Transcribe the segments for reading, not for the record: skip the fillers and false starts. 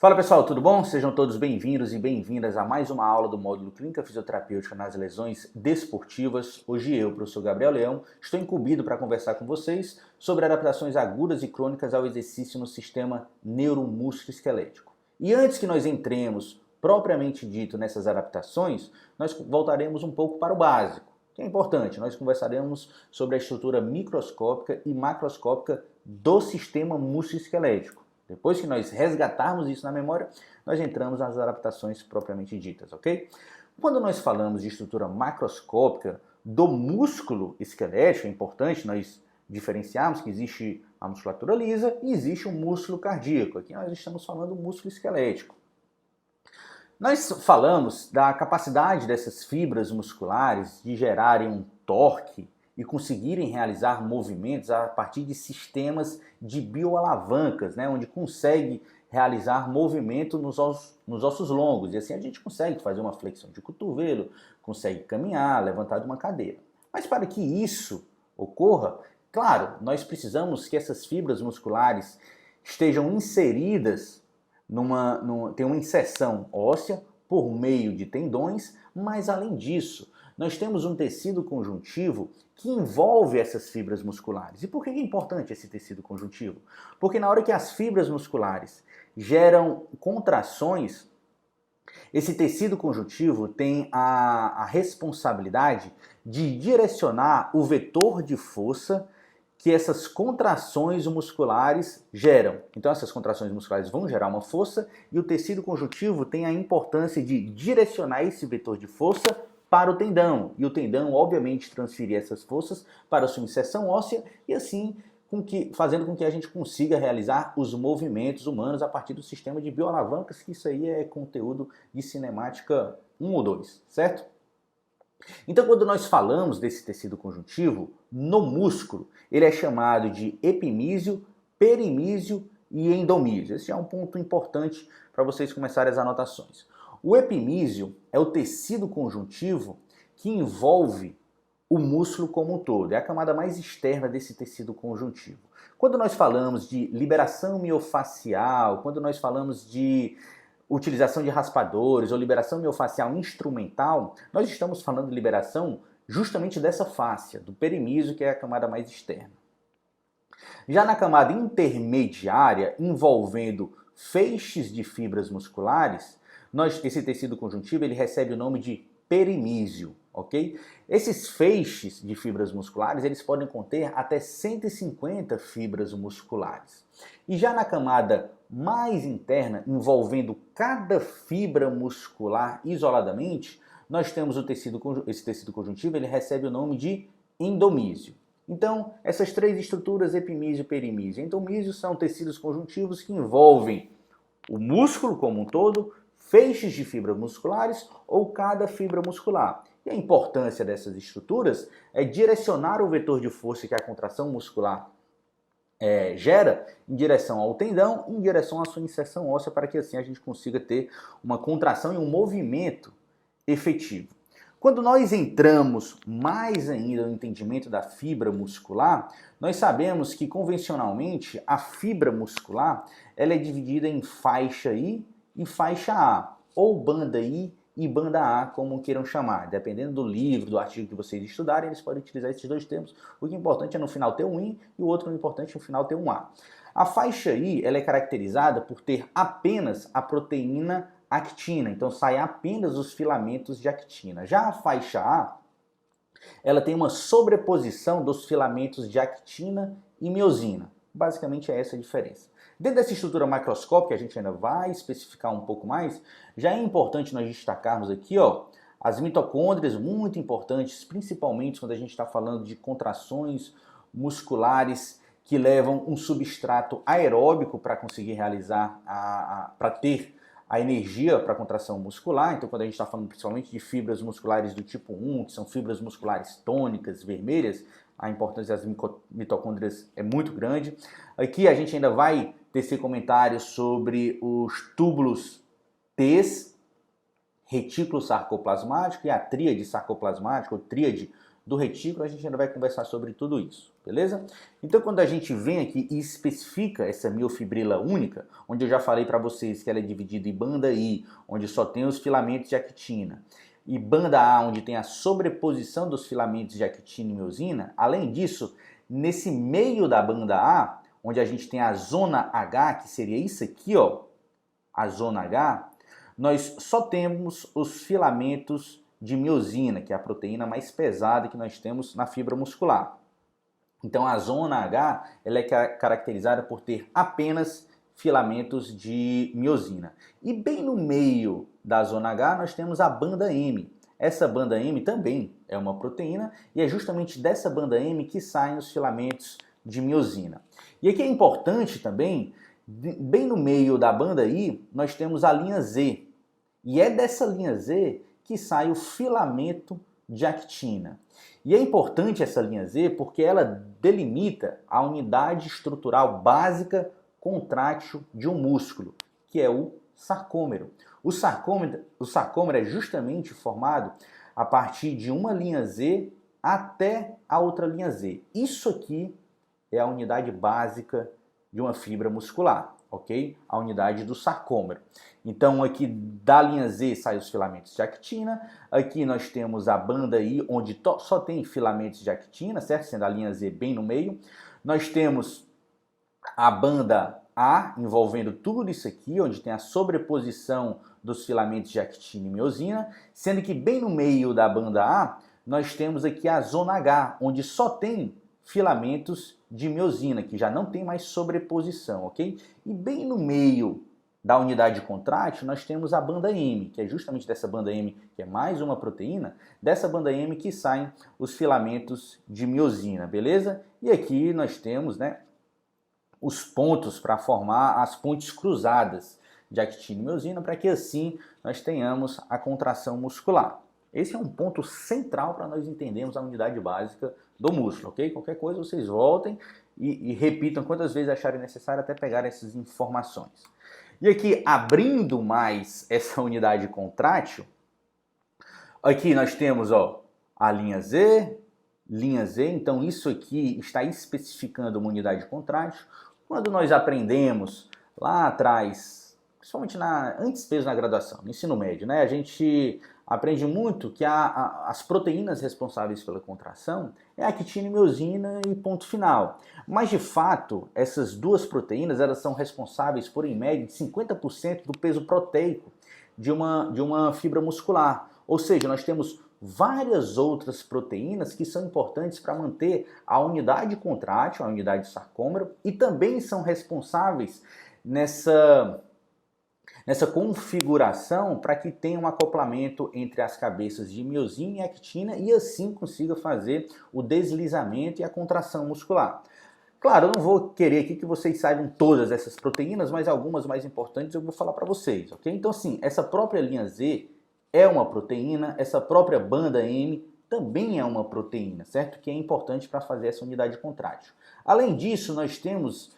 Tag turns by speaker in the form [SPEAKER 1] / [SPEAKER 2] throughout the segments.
[SPEAKER 1] Fala pessoal, tudo bom? Sejam todos bem-vindos e bem-vindas a mais uma aula do módulo Clínica Fisioterapêutica nas Lesões Desportivas. Hoje eu, professor Gabriel Leão, estou incumbido para conversar com vocês sobre adaptações agudas e crônicas ao exercício no sistema neuromusculoesquelético. E antes que nós entremos propriamente dito nessas adaptações, nós voltaremos um pouco para o básico, que é importante. Nós conversaremos sobre a estrutura microscópica e macroscópica do sistema musculoesquelético. Depois que nós resgatarmos isso na memória, nós entramos nas adaptações propriamente ditas, ok? Quando nós falamos de estrutura macroscópica do músculo esquelético, é importante nós diferenciarmos que existe a musculatura lisa e existe o músculo cardíaco. Aqui nós estamos falando do músculo esquelético. Nós falamos da capacidade dessas fibras musculares de gerarem um torque e conseguirem realizar movimentos a partir de sistemas de bioalavancas, onde consegue realizar movimento nos ossos longos. E assim a gente consegue fazer uma flexão de cotovelo, consegue caminhar, levantar de uma cadeira. Mas para que isso ocorra, claro, nós precisamos que essas fibras musculares estejam inseridas tem uma inserção óssea por meio de tendões, mas além disso, nós temos um tecido conjuntivo que envolve essas fibras musculares. E por que é importante esse tecido conjuntivo? Porque na hora que as fibras musculares geram contrações, esse tecido conjuntivo tem a responsabilidade de direcionar o vetor de força que essas contrações musculares geram. Então essas contrações musculares vão gerar uma força e o tecido conjuntivo tem a importância de direcionar esse vetor de força para o tendão. E o tendão, obviamente, transferir essas forças para a sua inserção óssea e assim fazendo com que a gente consiga realizar os movimentos humanos a partir do sistema de bioalavancas, que isso aí é conteúdo de cinemática 1 ou 2, certo? Então, quando nós falamos desse tecido conjuntivo, no músculo, ele é chamado de epimísio, perimísio e endomísio. Esse é um ponto importante para vocês começarem as anotações. O epimísio é o tecido conjuntivo que envolve o músculo como um todo. É a camada mais externa desse tecido conjuntivo. Quando nós falamos de liberação miofascial, quando nós falamos de utilização de raspadores ou liberação miofascial instrumental, nós estamos falando de liberação justamente dessa fáscia, do perimísio, que é a camada mais externa. Já na camada intermediária, envolvendo feixes de fibras musculares, esse tecido conjuntivo ele recebe o nome de perimísio, ok? Esses feixes de fibras musculares, eles podem conter até 150 fibras musculares. E já na camada mais interna, envolvendo cada fibra muscular isoladamente, nós temos esse tecido conjuntivo, ele recebe o nome de endomísio. Então, essas três estruturas, epimísio, perimísio e endomísio, são tecidos conjuntivos que envolvem o músculo como um todo, feixes de fibras musculares ou cada fibra muscular. E a importância dessas estruturas é direcionar o vetor de força que a contração muscular gera em direção ao tendão, em direção à sua inserção óssea, para que assim a gente consiga ter uma contração e um movimento efetivo. Quando nós entramos mais ainda no entendimento da fibra muscular, nós sabemos que convencionalmente a fibra muscular ela é dividida em faixa I e faixa A, ou banda I e banda A, como queiram chamar. Dependendo do livro, do artigo que vocês estudarem, eles podem utilizar esses dois termos. O que é importante é no final ter um I e o outro é importante no final ter um A. A faixa I ela é caracterizada por ter apenas a proteína actina, então saem apenas os filamentos de actina. Já a faixa A, ela tem uma sobreposição dos filamentos de actina e miosina. Basicamente é essa a diferença. Dentro dessa estrutura macroscópica, a gente ainda vai especificar um pouco mais, já é importante nós destacarmos aqui, as mitocôndrias, muito importantes, principalmente quando a gente está falando de contrações musculares que levam um substrato aeróbico para conseguir realizar, para ter a energia para a contração muscular. Então, quando a gente está falando principalmente de fibras musculares do tipo 1, que são fibras musculares tônicas, vermelhas, a importância das mitocôndrias é muito grande. Aqui a gente ainda vai tecer comentários sobre os túbulos T, retículo sarcoplasmático e a tríade sarcoplasmática, ou tríade do retículo, a gente ainda vai conversar sobre tudo isso, beleza? Então, quando a gente vem aqui e especifica essa miofibrila única, onde eu já falei para vocês que ela é dividida em banda I, onde só tem os filamentos de actina, e banda A, onde tem a sobreposição dos filamentos de actina e miosina, além disso, nesse meio da banda A, onde a gente tem a zona H, que seria isso aqui, ó, a zona H, nós só temos os filamentos de miosina, que é a proteína mais pesada que nós temos na fibra muscular. Então a zona H ela é caracterizada por ter apenas filamentos de miosina. E bem no meio da zona H nós temos a banda M. Essa banda M também é uma proteína e é justamente dessa banda M que saem os filamentos de miosina. E aqui é importante também, bem no meio da banda I, nós temos a linha Z. E é dessa linha Z que sai o filamento de actina. E é importante essa linha Z porque ela delimita a unidade estrutural básica contrátil de um músculo, que é o sarcômero. O sarcômero é justamente formado a partir de uma linha Z até a outra linha Z. Isso aqui é a unidade básica de uma fibra muscular, ok? A unidade do sarcômero. Então aqui da linha Z saem os filamentos de actina, aqui nós temos a banda I, onde só tem filamentos de actina, certo? Sendo a linha Z bem no meio. Nós temos a banda A, envolvendo tudo isso aqui, onde tem a sobreposição dos filamentos de actina e miosina, sendo que bem no meio da banda A, nós temos aqui a zona H, onde só tem filamentos de miosina, que já não tem mais sobreposição, ok? E bem no meio da unidade contrátil, nós temos a banda M, que é justamente dessa banda M, que é mais uma proteína, dessa banda M que saem os filamentos de miosina, beleza? E aqui nós temos, né, os pontos para formar as pontes cruzadas de actina e miosina, para que assim nós tenhamos a contração muscular. Esse é um ponto central para nós entendermos a unidade básica do músculo, ok? Qualquer coisa vocês voltem e repitam quantas vezes acharem necessário até pegar essas informações. E aqui, abrindo mais essa unidade contrátil, aqui nós temos ó, a linha Z, então isso aqui está especificando uma unidade contrátil. Quando nós aprendemos lá atrás, principalmente antes mesmo na graduação, no ensino médio, né, a gente aprende muito que as proteínas responsáveis pela contração é a actina e miosina e ponto final. Mas, de fato, essas duas proteínas elas são responsáveis por, em média, de 50% do peso proteico de uma fibra muscular. Ou seja, nós temos várias outras proteínas que são importantes para manter a unidade contrátil, a unidade sarcômero, e também são responsáveis nessa configuração para que tenha um acoplamento entre as cabeças de miosina e actina e assim consiga fazer o deslizamento e a contração muscular. Claro, eu não vou querer aqui que vocês saibam todas essas proteínas, mas algumas mais importantes eu vou falar para vocês, ok? Então, assim, essa própria linha Z é uma proteína, essa própria banda M também é uma proteína, certo? Que é importante para fazer essa unidade contrátil. Além disso, nós temos...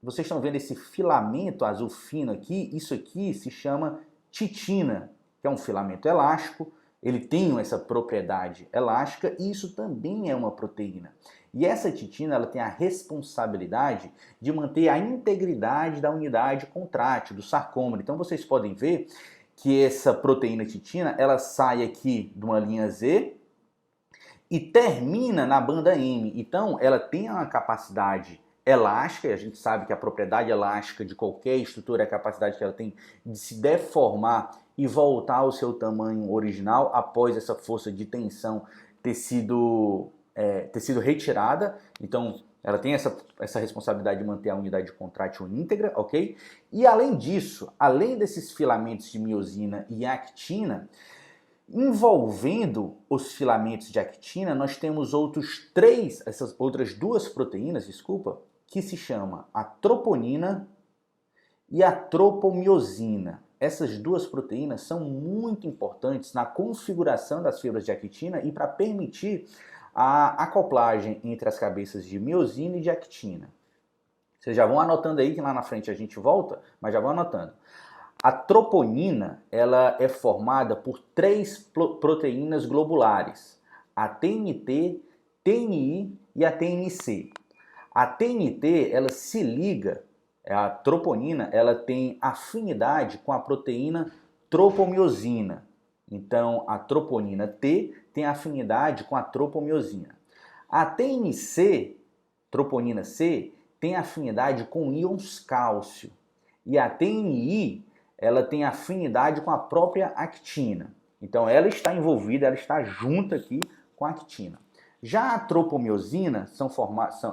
[SPEAKER 1] Vocês estão vendo esse filamento azul fino aqui? Isso aqui se chama titina, que é um filamento elástico. Ele tem essa propriedade elástica e isso também é uma proteína. E essa titina ela tem a responsabilidade de manter a integridade da unidade contrátil, do sarcômero. Então vocês podem ver que essa proteína titina ela sai aqui de uma linha Z e termina na banda M. Então ela tem uma capacidade elástica, e a gente sabe que a propriedade elástica de qualquer estrutura é a capacidade que ela tem de se deformar e voltar ao seu tamanho original após essa força de tensão ter sido retirada. Então, ela tem essa responsabilidade de manter a unidade contrátil íntegra, ok? E além disso, além desses filamentos de miosina e actina, envolvendo os filamentos de actina, nós temos essas outras duas proteínas, que se chama a troponina e a tropomiosina. Essas duas proteínas são muito importantes na configuração das fibras de actina e para permitir a acoplagem entre as cabeças de miosina e de actina. Vocês já vão anotando aí que lá na frente a gente volta, mas já vão anotando. A troponina ela é formada por 3 proteínas globulares. a TNT, TNI e a TNC. A TNT, ela se liga, a troponina, ela tem afinidade com a proteína tropomiosina. Então, a troponina T tem afinidade com a tropomiosina. A TNC, troponina C, tem afinidade com íons cálcio. E a TNI, ela tem afinidade com a própria actina. Então, ela está envolvida, ela está junto aqui com a actina. Já a tropomiosina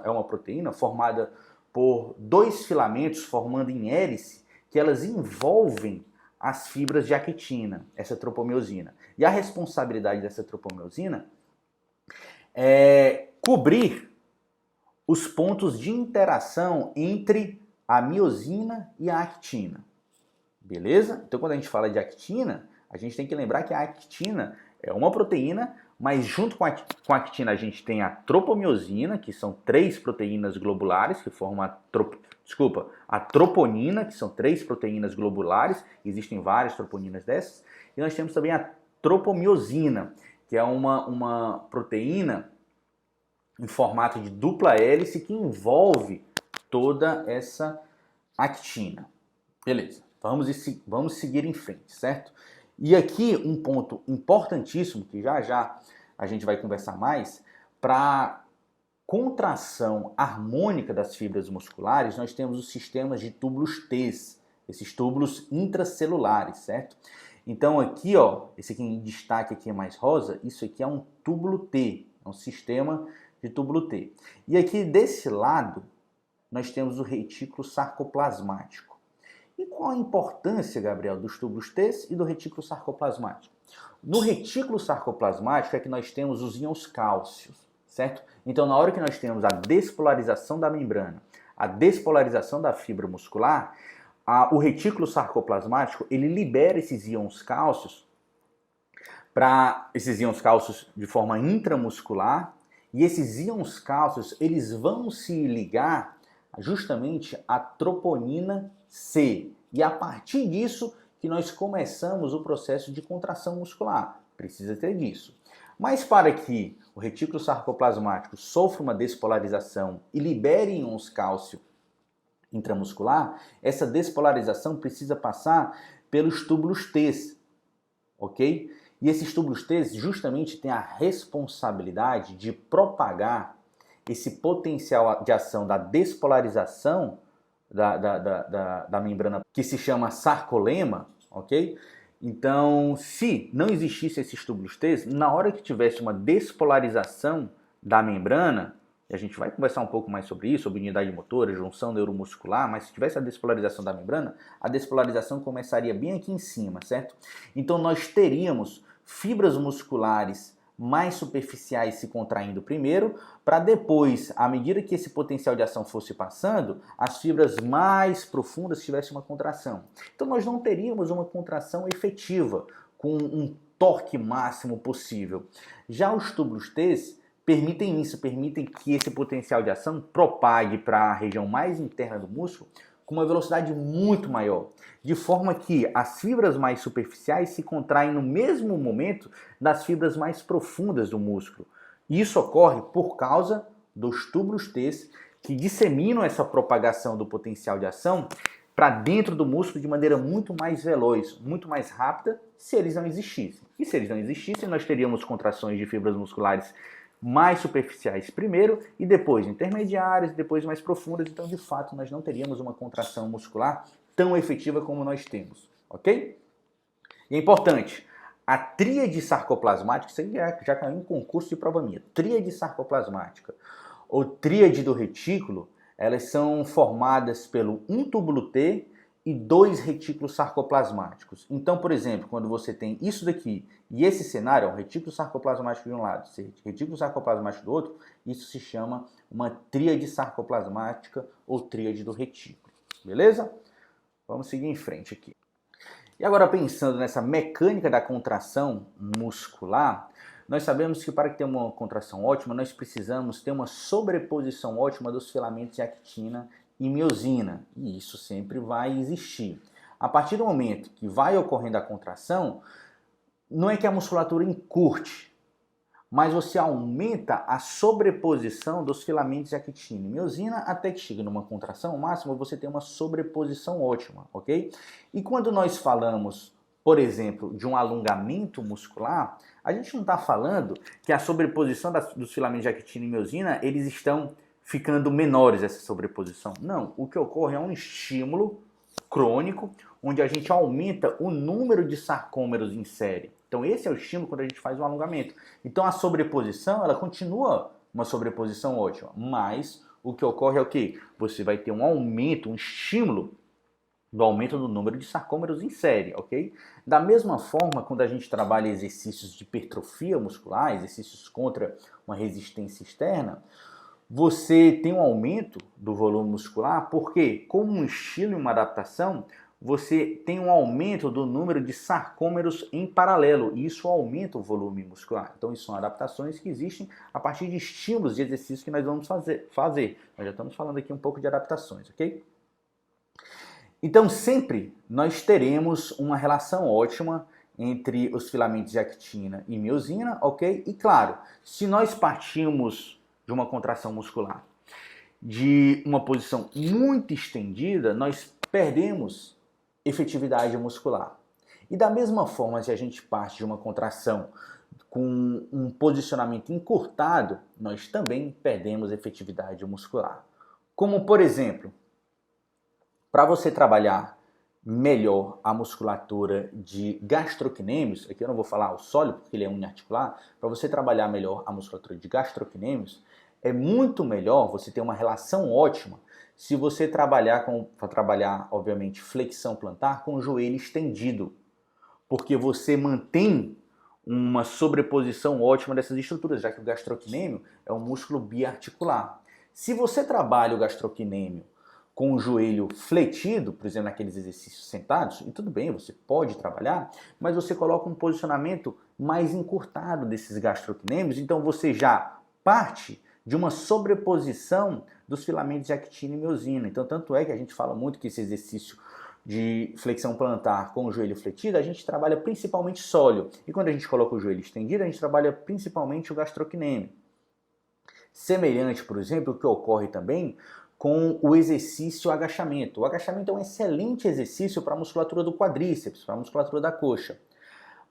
[SPEAKER 1] é uma proteína formada por dois filamentos formando em hélice que elas envolvem as fibras de actina, essa tropomiosina. E a responsabilidade dessa tropomiosina é cobrir os pontos de interação entre a miosina e a actina. Beleza? Então, quando a gente fala de actina, a gente tem que lembrar que a actina é uma proteína, mas junto com a actina a gente tem a tropomiosina, que são 3 proteínas globulares que formam a troponina, que são 3 proteínas globulares, existem várias troponinas dessas, e nós temos também a tropomiosina, que é uma proteína em formato de dupla hélice que envolve toda essa actina. Beleza, vamos seguir em frente, certo? E aqui um ponto importantíssimo, que já já a gente vai conversar mais, para contração harmônica das fibras musculares, nós temos os sistemas de túbulos T, esses túbulos intracelulares, certo? Então aqui, ó, esse aqui em destaque aqui é mais rosa, isso aqui é um túbulo T, é um sistema de túbulo T. E aqui desse lado, nós temos o retículo sarcoplasmático. E qual a importância, Gabriel, dos túbulos T e do retículo sarcoplasmático? No retículo sarcoplasmático é que nós temos os íons cálcios, certo? Então, na hora que nós temos a despolarização da membrana, a despolarização da fibra muscular, o retículo sarcoplasmático, ele libera esses íons cálcios de forma intramuscular, e esses íons cálcios, eles vão se ligar justamente à troponina C. E a partir disso que nós começamos o processo de contração muscular. Precisa ter disso. Mas para que o retículo sarcoplasmático sofra uma despolarização e libere íons cálcio intramuscular, essa despolarização precisa passar pelos túbulos T, ok? E esses túbulos T justamente têm a responsabilidade de propagar esse potencial de ação da despolarização da membrana, que se chama sarcolema, ok? Então, se não existisse esses túbulos T, na hora que tivesse uma despolarização da membrana, e a gente vai conversar um pouco mais sobre isso, sobre unidade motora, junção neuromuscular, mas se tivesse a despolarização da membrana, a despolarização começaria bem aqui em cima, certo? Então, nós teríamos fibras musculares mais superficiais se contraindo primeiro, para depois, à medida que esse potencial de ação fosse passando, as fibras mais profundas tivessem uma contração. Então nós não teríamos uma contração efetiva, com um torque máximo possível. Já os túbulos T permitem isso, permitem que esse potencial de ação propague para a região mais interna do músculo com uma velocidade muito maior, de forma que as fibras mais superficiais se contraem no mesmo momento das fibras mais profundas do músculo. Isso ocorre por causa dos túbulos T que disseminam essa propagação do potencial de ação para dentro do músculo de maneira muito mais veloz, muito mais rápida, se eles não existissem. E se eles não existissem, nós teríamos contrações de fibras musculares mais superficiais primeiro e depois intermediárias, depois mais profundas. Então, de fato, nós não teríamos uma contração muscular tão efetiva como nós temos, ok? E é importante, a tríade sarcoplasmática, isso aí já caiu em concurso de prova minha, tríade sarcoplasmática ou tríade do retículo, elas são formadas pelo um túbulo T e 2 retículos sarcoplasmáticos. Então, por exemplo, quando você tem isso daqui e esse cenário, um retículo sarcoplasmático de um lado, retículo sarcoplasmático do outro, isso se chama uma tríade sarcoplasmática ou tríade do retículo. Beleza? Vamos seguir em frente aqui. E agora, pensando nessa mecânica da contração muscular, nós sabemos que para ter uma contração ótima, nós precisamos ter uma sobreposição ótima dos filamentos de actina e miosina, e isso sempre vai existir. A partir do momento que vai ocorrendo a contração, não é que a musculatura encurte, mas você aumenta a sobreposição dos filamentos de actina e miosina até que chegue numa contração máxima, você tem uma sobreposição ótima, ok? E quando nós falamos, por exemplo, de um alongamento muscular, a gente não está falando que a sobreposição dos filamentos de actina e miosina, eles estão ficando menores, essa sobreposição. Não, o que ocorre é um estímulo crônico, onde a gente aumenta o número de sarcômeros em série. Então esse é o estímulo quando a gente faz um alongamento. Então a sobreposição, ela continua uma sobreposição ótima, mas o que ocorre é o quê? Você vai ter um aumento, um estímulo do aumento do número de sarcômeros em série, ok? Da mesma forma, quando a gente trabalha exercícios de hipertrofia muscular, exercícios contra uma resistência externa, você tem um aumento do volume muscular, porque como um estilo e uma adaptação, você tem um aumento do número de sarcômeros em paralelo, e isso aumenta o volume muscular. Então, isso são adaptações que existem a partir de estímulos de exercício que nós vamos fazer. Nós já estamos falando aqui um pouco de adaptações, ok? Então, sempre nós teremos uma relação ótima entre os filamentos de actina e miosina, ok? E claro, se nós partimos de uma contração muscular de uma posição muito estendida, nós perdemos efetividade muscular. E da mesma forma, se a gente parte de uma contração com um posicionamento encurtado, nós também perdemos efetividade muscular. Como, por exemplo, para você trabalhar melhor a musculatura de gastrocnêmios, aqui eu não vou falar o sólido porque ele é uniarticular, para você trabalhar melhor a musculatura de gastrocnêmios, é muito melhor você ter uma relação ótima se você trabalhar, obviamente, flexão plantar com o joelho estendido, porque você mantém uma sobreposição ótima dessas estruturas, já que o gastrocnêmio é um músculo biarticular. Se você trabalha o gastrocnêmio com o joelho fletido, por exemplo, naqueles exercícios sentados, e tudo bem, você pode trabalhar, mas você coloca um posicionamento mais encurtado desses gastrocnêmios, então você já parte de uma sobreposição dos filamentos de actina e miosina. Então, tanto é que a gente fala muito que esse exercício de flexão plantar com o joelho fletido, a gente trabalha principalmente sóleo. E quando a gente coloca o joelho estendido, a gente trabalha principalmente o gastrocnêmio. Semelhante, por exemplo, o que ocorre também com o exercício agachamento. O agachamento é um excelente exercício para a musculatura do quadríceps, para a musculatura da coxa.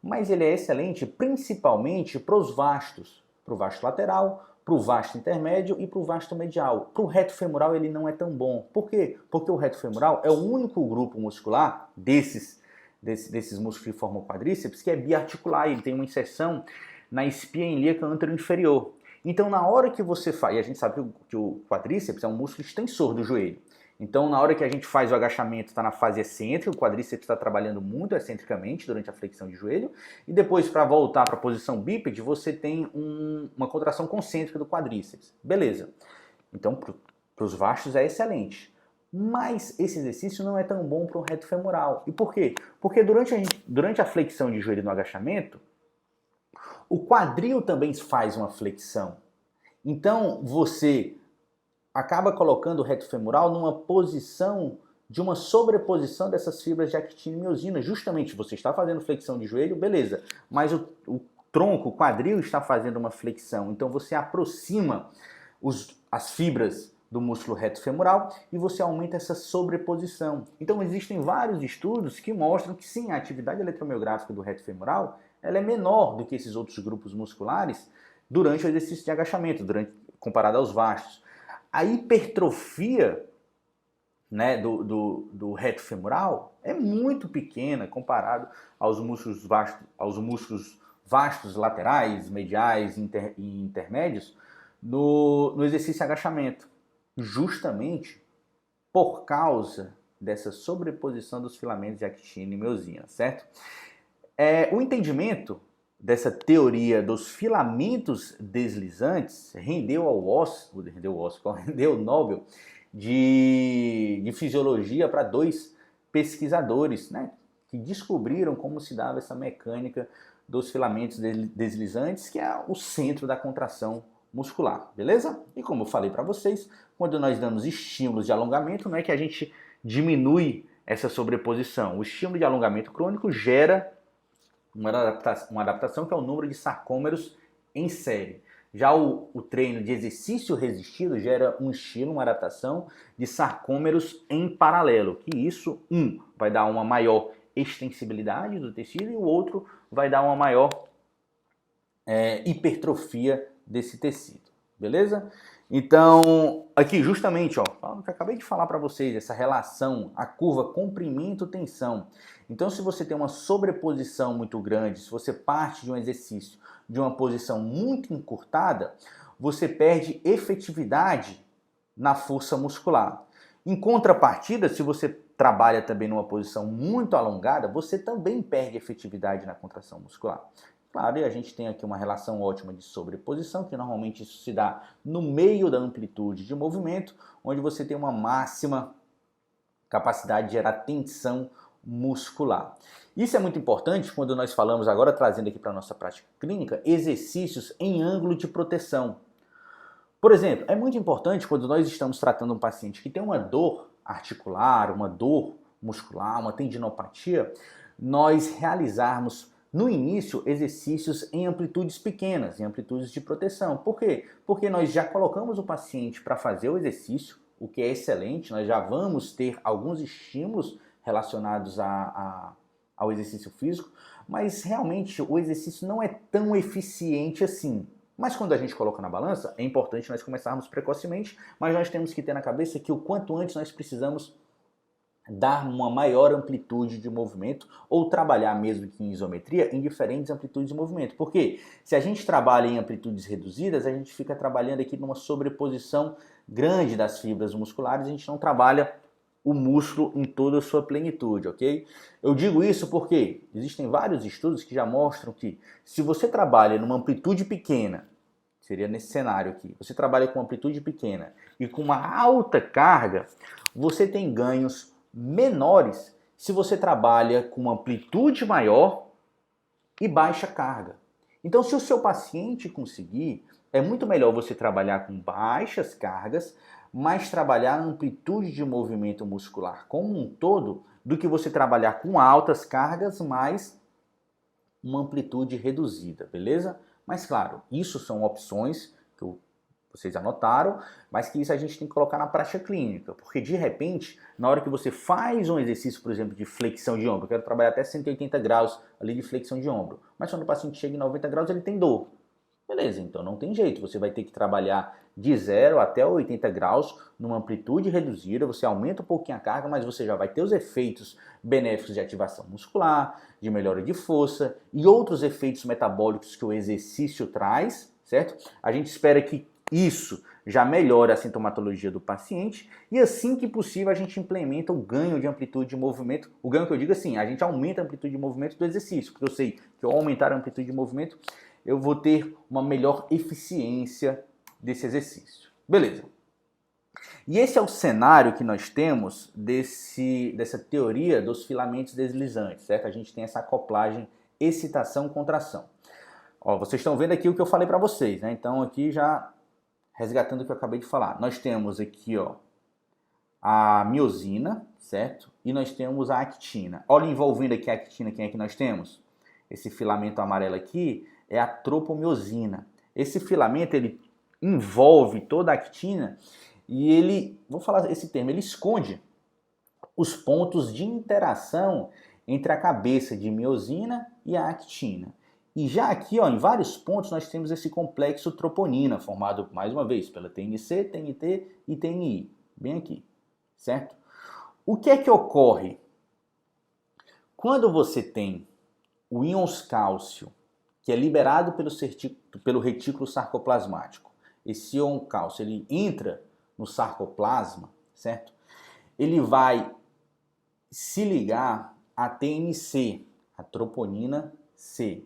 [SPEAKER 1] Mas ele é excelente principalmente para os vastos, para o vasto lateral, para o vasto intermédio e para o vasto medial. Para o reto femoral ele não é tão bom. Por quê? Porque o reto femoral é o único grupo muscular desses músculos que formam o quadríceps que é biarticular, ele tem uma inserção na espinha ilíaca anteroinferior. Então, na hora que você faz, e a gente sabe que o quadríceps é um músculo extensor do joelho. Então, na hora que a gente faz o agachamento, está na fase excêntrica, o quadríceps está trabalhando muito excentricamente durante a flexão de joelho, e depois, para voltar para a posição bípede, você tem uma contração concêntrica do quadríceps. Beleza. Então, para os vastos é excelente. Mas esse exercício não é tão bom para o reto femoral. E por quê? Porque durante a flexão de joelho no agachamento, o quadril também faz uma flexão. Então, você acaba colocando o reto femoral numa posição de uma sobreposição dessas fibras de actina e miosina. Justamente, você está fazendo flexão de joelho, beleza, mas o tronco, o quadril está fazendo uma flexão. Então, você aproxima as fibras do músculo reto femoral e você aumenta essa sobreposição. Então, existem vários estudos que mostram que sim, a atividade eletromiográfica do reto femoral ela é menor do que esses outros grupos musculares durante o exercício de agachamento, comparado aos vastos. A hipertrofia, né, do reto femoral é muito pequena comparado aos músculos vastos laterais, mediais e intermédios no exercício de agachamento, justamente por causa dessa sobreposição dos filamentos de actina e miosina, certo? O entendimento dessa teoria dos filamentos deslizantes rendeu o Nobel de Fisiologia para dois pesquisadores, né, que descobriram como se dava essa mecânica dos filamentos deslizantes, que é o centro da contração muscular, beleza? E como eu falei para vocês, quando nós damos estímulos de alongamento, não é que a gente diminui essa sobreposição. O estímulo de alongamento crônico gera uma adaptação que é o número de sarcômeros em série. Já o treino de exercício resistido gera um estilo, uma adaptação de sarcômeros em paralelo, que isso, vai dar uma maior extensibilidade do tecido e o outro vai dar uma maior hipertrofia desse tecido, beleza? Então, aqui justamente, ó, que eu acabei de falar para vocês, essa relação, a curva comprimento-tensão. Então, se você tem uma sobreposição muito grande, se você parte de um exercício de uma posição muito encurtada, você perde efetividade na força muscular. Em contrapartida, se você trabalha também numa posição muito alongada, você também perde efetividade na contração muscular. Claro, e a gente tem aqui uma relação ótima de sobreposição, que normalmente isso se dá no meio da amplitude de movimento, onde você tem uma máxima capacidade de gerar tensão muscular. Isso é muito importante quando nós falamos agora, trazendo aqui para a nossa prática clínica, exercícios em ângulo de proteção. Por exemplo, é muito importante quando nós estamos tratando um paciente que tem uma dor articular, uma dor muscular, uma tendinopatia, nós realizarmos no início exercícios em amplitudes pequenas, em amplitudes de proteção. Por quê? Porque nós já colocamos o paciente para fazer o exercício, o que é excelente, nós já vamos ter alguns estímulos relacionados ao exercício físico, mas realmente o exercício não é tão eficiente assim. Mas quando a gente coloca na balança, é importante nós começarmos precocemente, mas nós temos que ter na cabeça que o quanto antes nós precisamos dar uma maior amplitude de movimento ou trabalhar mesmo que em isometria em diferentes amplitudes de movimento. Porque se a gente trabalha em amplitudes reduzidas, a gente fica trabalhando aqui numa sobreposição grande das fibras musculares, a gente não trabalha o músculo em toda a sua plenitude, ok? Eu digo isso porque existem vários estudos que já mostram que se você trabalha numa amplitude pequena, seria nesse cenário aqui, você trabalha com amplitude pequena e com uma alta carga, você tem ganhos menores se você trabalha com uma amplitude maior e baixa carga. Então, se o seu paciente conseguir, é muito melhor você trabalhar com baixas cargas, mas trabalhar a amplitude de movimento muscular como um todo, do que você trabalhar com altas cargas, mas uma amplitude reduzida, beleza? Mas claro, isso são opções que vocês anotaram, mas que isso a gente tem que colocar na prática clínica, porque de repente, na hora que você faz um exercício, por exemplo, de flexão de ombro, eu quero trabalhar até 180 graus ali de flexão de ombro, mas quando o paciente chega em 90 graus, ele tem dor. Beleza, então não tem jeito, você vai ter que trabalhar de 0 até 80 graus numa amplitude reduzida, você aumenta um pouquinho a carga, mas você já vai ter os efeitos benéficos de ativação muscular, de melhora de força e outros efeitos metabólicos que o exercício traz, certo? A gente espera que isso já melhora a sintomatologia do paciente e assim que possível a gente implementa o ganho de amplitude de movimento. O ganho que eu digo assim, a gente aumenta a amplitude de movimento do exercício, porque eu sei que ao aumentar a amplitude de movimento eu vou ter uma melhor eficiência desse exercício. Beleza. E esse é o cenário que nós temos dessa teoria dos filamentos deslizantes, certo? A gente tem essa acoplagem excitação-contração. Ó, vocês estão vendo aqui o que eu falei para vocês, né? Então aqui já resgatando o que eu acabei de falar. Nós temos aqui, ó, a miosina, certo? E nós temos a actina. Olha, envolvendo aqui a actina, quem é que nós temos? Esse filamento amarelo aqui é a tropomiosina. Esse filamento, ele envolve toda a actina e ele, vou falar esse termo, ele esconde os pontos de interação entre a cabeça de miosina e a actina. E já aqui, ó, em vários pontos, nós temos esse complexo troponina, formado, mais uma vez, pela TNC, TNT e TNI. Bem aqui, certo? O que é que ocorre? Quando você tem o íons cálcio, que é liberado pelo retículo sarcoplasmático, esse íon cálcio, ele entra no sarcoplasma, certo? Ele vai se ligar à TNC, a troponina C.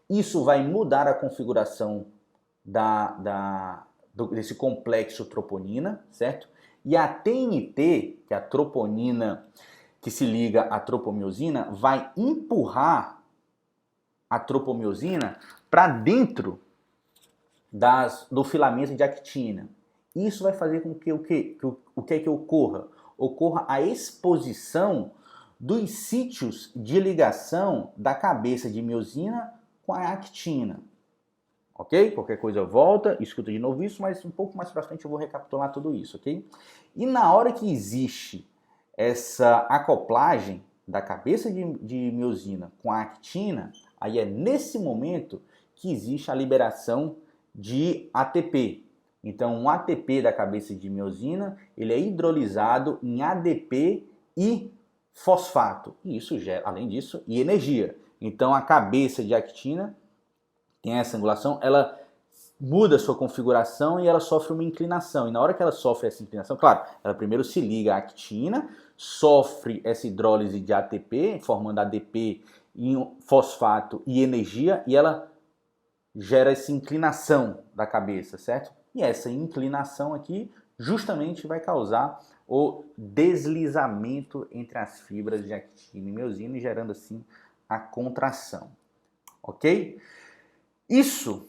[SPEAKER 1] Isso vai mudar a configuração desse complexo troponina, certo? E a TNT, que é a troponina que se liga à tropomiosina, vai empurrar a tropomiosina para dentro do filamento de actina. Isso vai fazer com que o que ocorra? Ocorra a exposição dos sítios de ligação da cabeça de miosina com a actina. ok? Qualquer coisa volta, escuta de novo isso, mas um pouco mais para frente eu vou recapitular tudo isso, ok? E na hora que existe essa acoplagem da cabeça de miosina com a actina, aí é nesse momento que existe a liberação de ATP. Então, um ATP da cabeça de miosina, ele é hidrolisado em ADP e fosfato. E isso gera, além disso, e energia. Então, a cabeça de actina tem essa angulação, ela muda a sua configuração e ela sofre uma inclinação. E na hora que ela sofre essa inclinação, claro, ela primeiro se liga à actina, sofre essa hidrólise de ATP, formando ADP em fosfato e energia, e ela gera essa inclinação da cabeça, certo? E essa inclinação aqui justamente vai causar o deslizamento entre as fibras de actina e miosina, gerando assim a contração, ok? Esse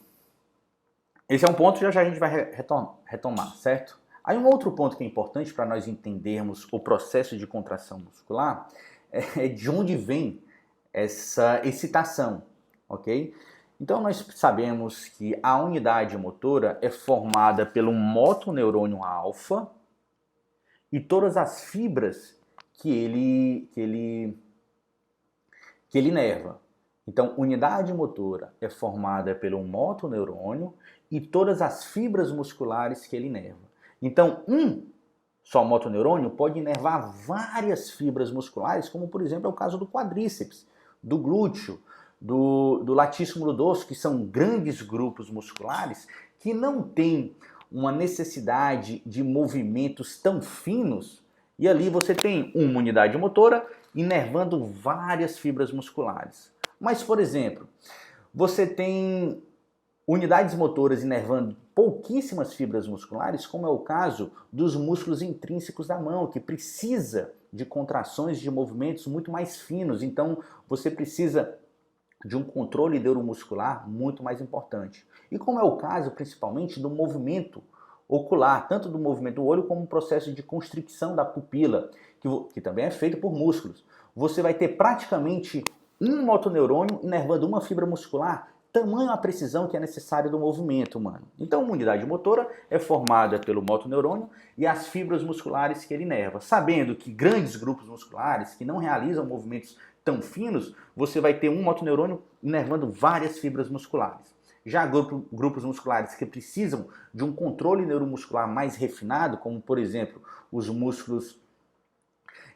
[SPEAKER 1] é um ponto que já a gente vai retomar, certo? Aí um outro ponto que é importante para nós entendermos o processo de contração muscular é de onde vem essa excitação, ok? Então nós sabemos que a unidade motora é formada pelo motoneurônio alfa e todas as fibras que ele inerva. Então, unidade motora é formada pelo motoneurônio e todas as fibras musculares que ele inerva. Então, só motoneurônio pode inervar várias fibras musculares, como por exemplo é o caso do quadríceps, do glúteo, do latíssimo dorso, que são grandes grupos musculares que não têm uma necessidade de movimentos tão finos, e ali você tem uma unidade motora inervando várias fibras musculares. Mas, por exemplo, você tem unidades motoras inervando pouquíssimas fibras musculares, como é o caso dos músculos intrínsecos da mão, que precisa de contrações de movimentos muito mais finos. Então, você precisa de um controle neuromuscular muito mais importante. E como é o caso, principalmente, do movimento ocular, tanto do movimento do olho como o processo de constricção da pupila, que também é feito por músculos. Você vai ter praticamente um motoneurônio inervando uma fibra muscular, tamanho a precisão que é necessária do movimento humano. Então, uma unidade motora é formada pelo motoneurônio e as fibras musculares que ele inerva. Sabendo que grandes grupos musculares que não realizam movimentos tão finos, você vai ter um motoneurônio inervando várias fibras musculares. Já grupos musculares que precisam de um controle neuromuscular mais refinado, como por exemplo os músculos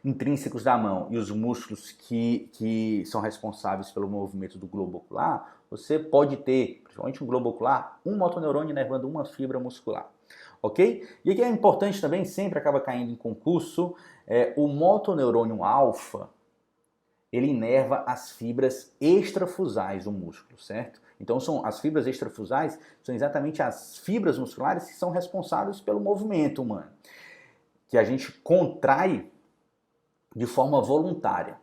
[SPEAKER 1] intrínsecos da mão e os músculos que são responsáveis pelo movimento do globo ocular, você pode ter, principalmente um globo ocular, um motoneurônio inervando uma fibra muscular. Ok? E aqui é importante também, sempre acaba caindo em concurso, o motoneurônio alfa, ele inerva as fibras extrafusais do músculo, certo? Então as fibras extrafusais são exatamente as fibras musculares que são responsáveis pelo movimento humano, que a gente contrai de forma voluntária.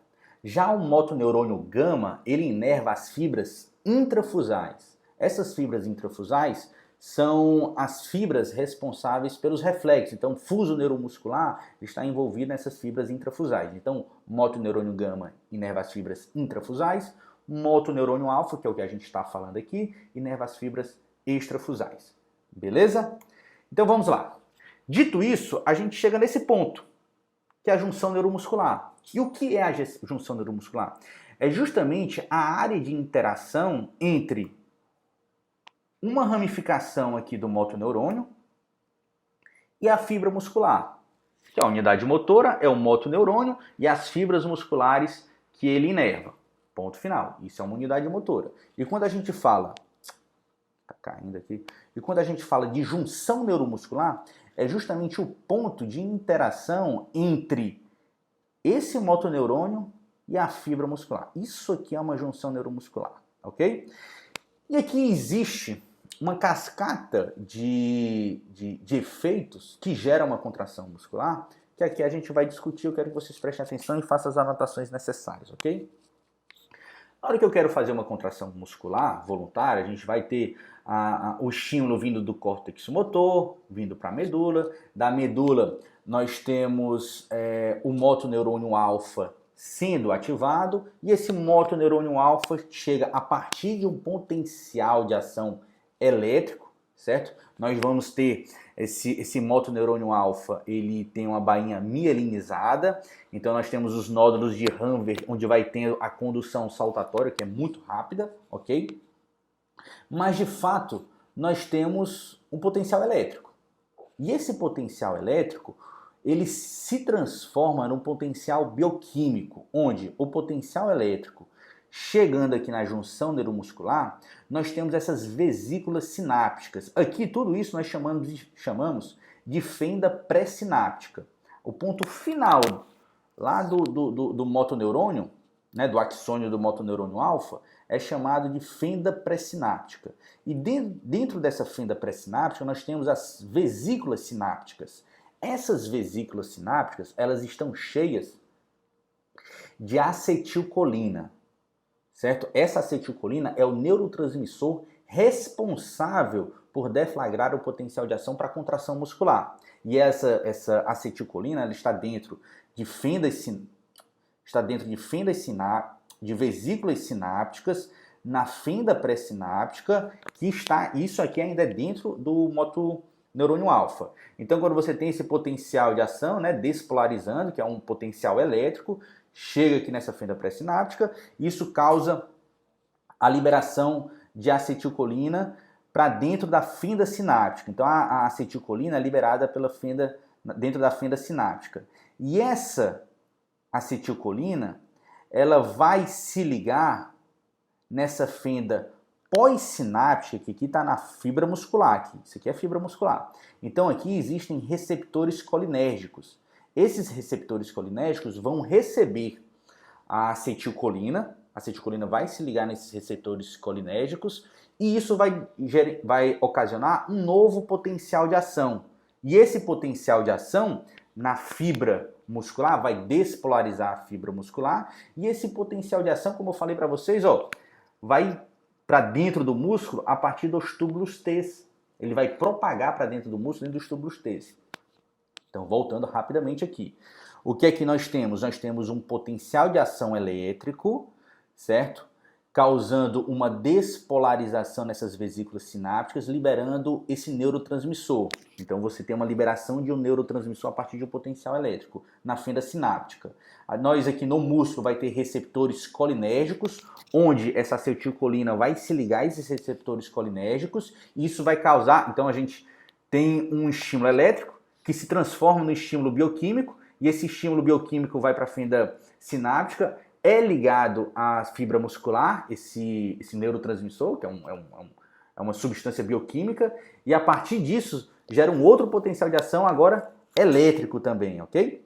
[SPEAKER 1] Já o motoneurônio gama, ele inerva as fibras intrafusais. Essas fibras intrafusais são as fibras responsáveis pelos reflexos. Então, o fuso neuromuscular está envolvido nessas fibras intrafusais. Então, motoneurônio gama inerva as fibras intrafusais, motoneurônio alfa, que é o que a gente está falando aqui, inerva as fibras extrafusais. Beleza? Então, vamos lá. Dito isso, a gente chega nesse ponto, que é a junção neuromuscular. E o que é a junção neuromuscular? É justamente a área de interação entre uma ramificação aqui do motoneurônio e a fibra muscular. Que a unidade motora é o motoneurônio e as fibras musculares que ele inerva. Ponto final. Isso é uma unidade motora. E quando a gente fala... Tá caindo aqui. E quando a gente fala de junção neuromuscular, é justamente o ponto de interação entre esse motoneurônio e a fibra muscular. Isso aqui é uma junção neuromuscular, ok? E aqui existe uma cascata de efeitos que geram uma contração muscular, que aqui a gente vai discutir. Eu quero que vocês prestem atenção e façam as anotações necessárias, ok? Na hora que eu quero fazer uma contração muscular voluntária, a gente vai ter o estímulo vindo do córtex motor, vindo para a medula. Da medula, nós temos o motoneurônio alfa sendo ativado, e esse motoneurônio alfa chega a partir de um potencial de ação elétrico, certo? Nós vamos ter esse motoneurônio alfa, ele tem uma bainha mielinizada, então nós temos os nódulos de Hanver, onde vai ter a condução saltatória, que é muito rápida, ok? Mas de fato, nós temos um potencial elétrico. E esse potencial elétrico, ele se transforma num potencial bioquímico, onde o potencial elétrico, chegando aqui na junção neuromuscular, nós temos essas vesículas sinápticas. Aqui, tudo isso nós chamamos de fenda pré-sináptica. O ponto final lá do motoneurônio, né, do axônio do motoneurônio alfa, é chamado de fenda pré-sináptica. E dentro dessa fenda pré-sináptica nós temos as vesículas sinápticas. Essas vesículas sinápticas, elas estão cheias de acetilcolina, certo? Essa acetilcolina é o neurotransmissor responsável por deflagrar o potencial de ação para a contração muscular. E essa acetilcolina, ela está dentro de de vesículas sinápticas, na fenda pré-sináptica, que está, isso aqui ainda é dentro do motoneurônio alfa. Então, quando você tem esse potencial de ação, né, despolarizando, que é um potencial elétrico, chega aqui nessa fenda pré-sináptica, isso causa a liberação de acetilcolina para dentro da fenda sináptica. Então, a acetilcolina é liberada pela fenda, dentro da fenda sináptica. E essa acetilcolina, ela vai se ligar nessa fenda pós-sináptica, que aqui está na fibra muscular. Aqui. Isso aqui é fibra muscular. Então aqui existem receptores colinérgicos. Esses receptores colinérgicos vão receber a acetilcolina vai se ligar nesses receptores colinérgicos e isso vai ocasionar um novo potencial de ação. E esse potencial de ação na fibra muscular vai despolarizar a fibra muscular e esse potencial de ação, como eu falei para vocês, ó, vai para dentro do músculo a partir dos túbulos T. Ele vai propagar para dentro do músculo dentro dos túbulos T. Então, voltando rapidamente aqui. O que é que nós temos? Nós temos um potencial de ação elétrico, certo? Causando uma despolarização nessas vesículas sinápticas, liberando esse neurotransmissor. Então você tem uma liberação de um neurotransmissor a partir de um potencial elétrico na fenda sináptica. Nós aqui no músculo vai ter receptores colinérgicos, onde essa acetilcolina vai se ligar a esses receptores colinérgicos, e isso vai causar, então a gente tem um estímulo elétrico que se transforma no estímulo bioquímico, e esse estímulo bioquímico vai para a fenda sináptica, é ligado à fibra muscular, esse neurotransmissor, que é uma substância bioquímica, e a partir disso gera um outro potencial de ação agora elétrico também, ok?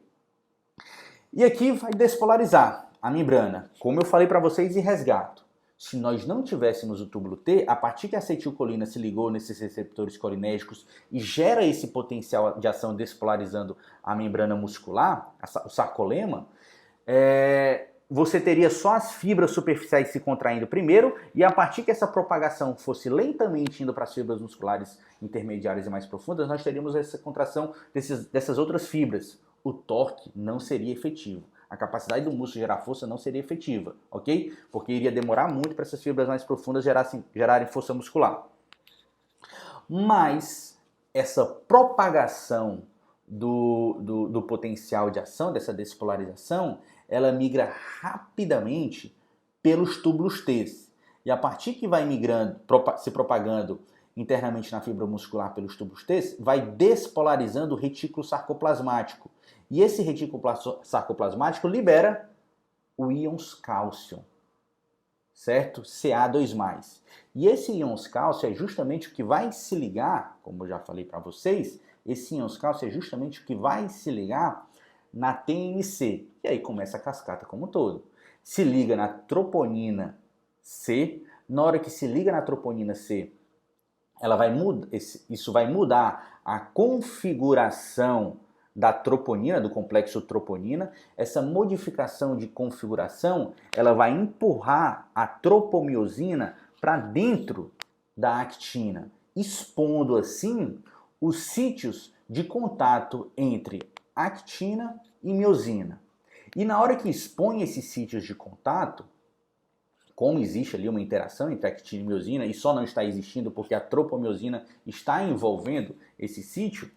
[SPEAKER 1] E aqui vai despolarizar a membrana, como eu falei para vocês, e resgato. Se nós não tivéssemos o túbulo T, a partir que a acetilcolina se ligou nesses receptores colinérgicos e gera esse potencial de ação despolarizando a membrana muscular, o sarcolema, você teria só as fibras superficiais se contraindo primeiro, e a partir que essa propagação fosse lentamente indo para as fibras musculares intermediárias e mais profundas, nós teríamos essa contração dessas outras fibras. O torque não seria efetivo. A capacidade do músculo de gerar força não seria efetiva, ok? Porque iria demorar muito para essas fibras mais profundas gerarem força muscular. Mas essa propagação do potencial de ação, dessa despolarização, ela migra rapidamente pelos túbulos T. E a partir que vai migrando, se propagando internamente na fibra muscular pelos túbulos T, vai despolarizando o retículo sarcoplasmático. E esse retículo sarcoplasmático libera o íons cálcio, certo? Ca2+. E esse íons cálcio é justamente o que vai se ligar, como eu já falei para vocês, esse íons cálcio é justamente o que vai se ligar na TMC. E aí começa a cascata como um todo. Se liga na troponina C. Na hora que se liga na troponina C, isso vai mudar a configuração da troponina, do complexo troponina. Essa modificação de configuração, ela vai empurrar a tropomiosina para dentro da actina, expondo assim os sítios de contato entre actina e miosina. E na hora que expõe esses sítios de contato, como existe ali uma interação entre actina e miosina e só não está existindo porque a tropomiosina está envolvendo esse sítio,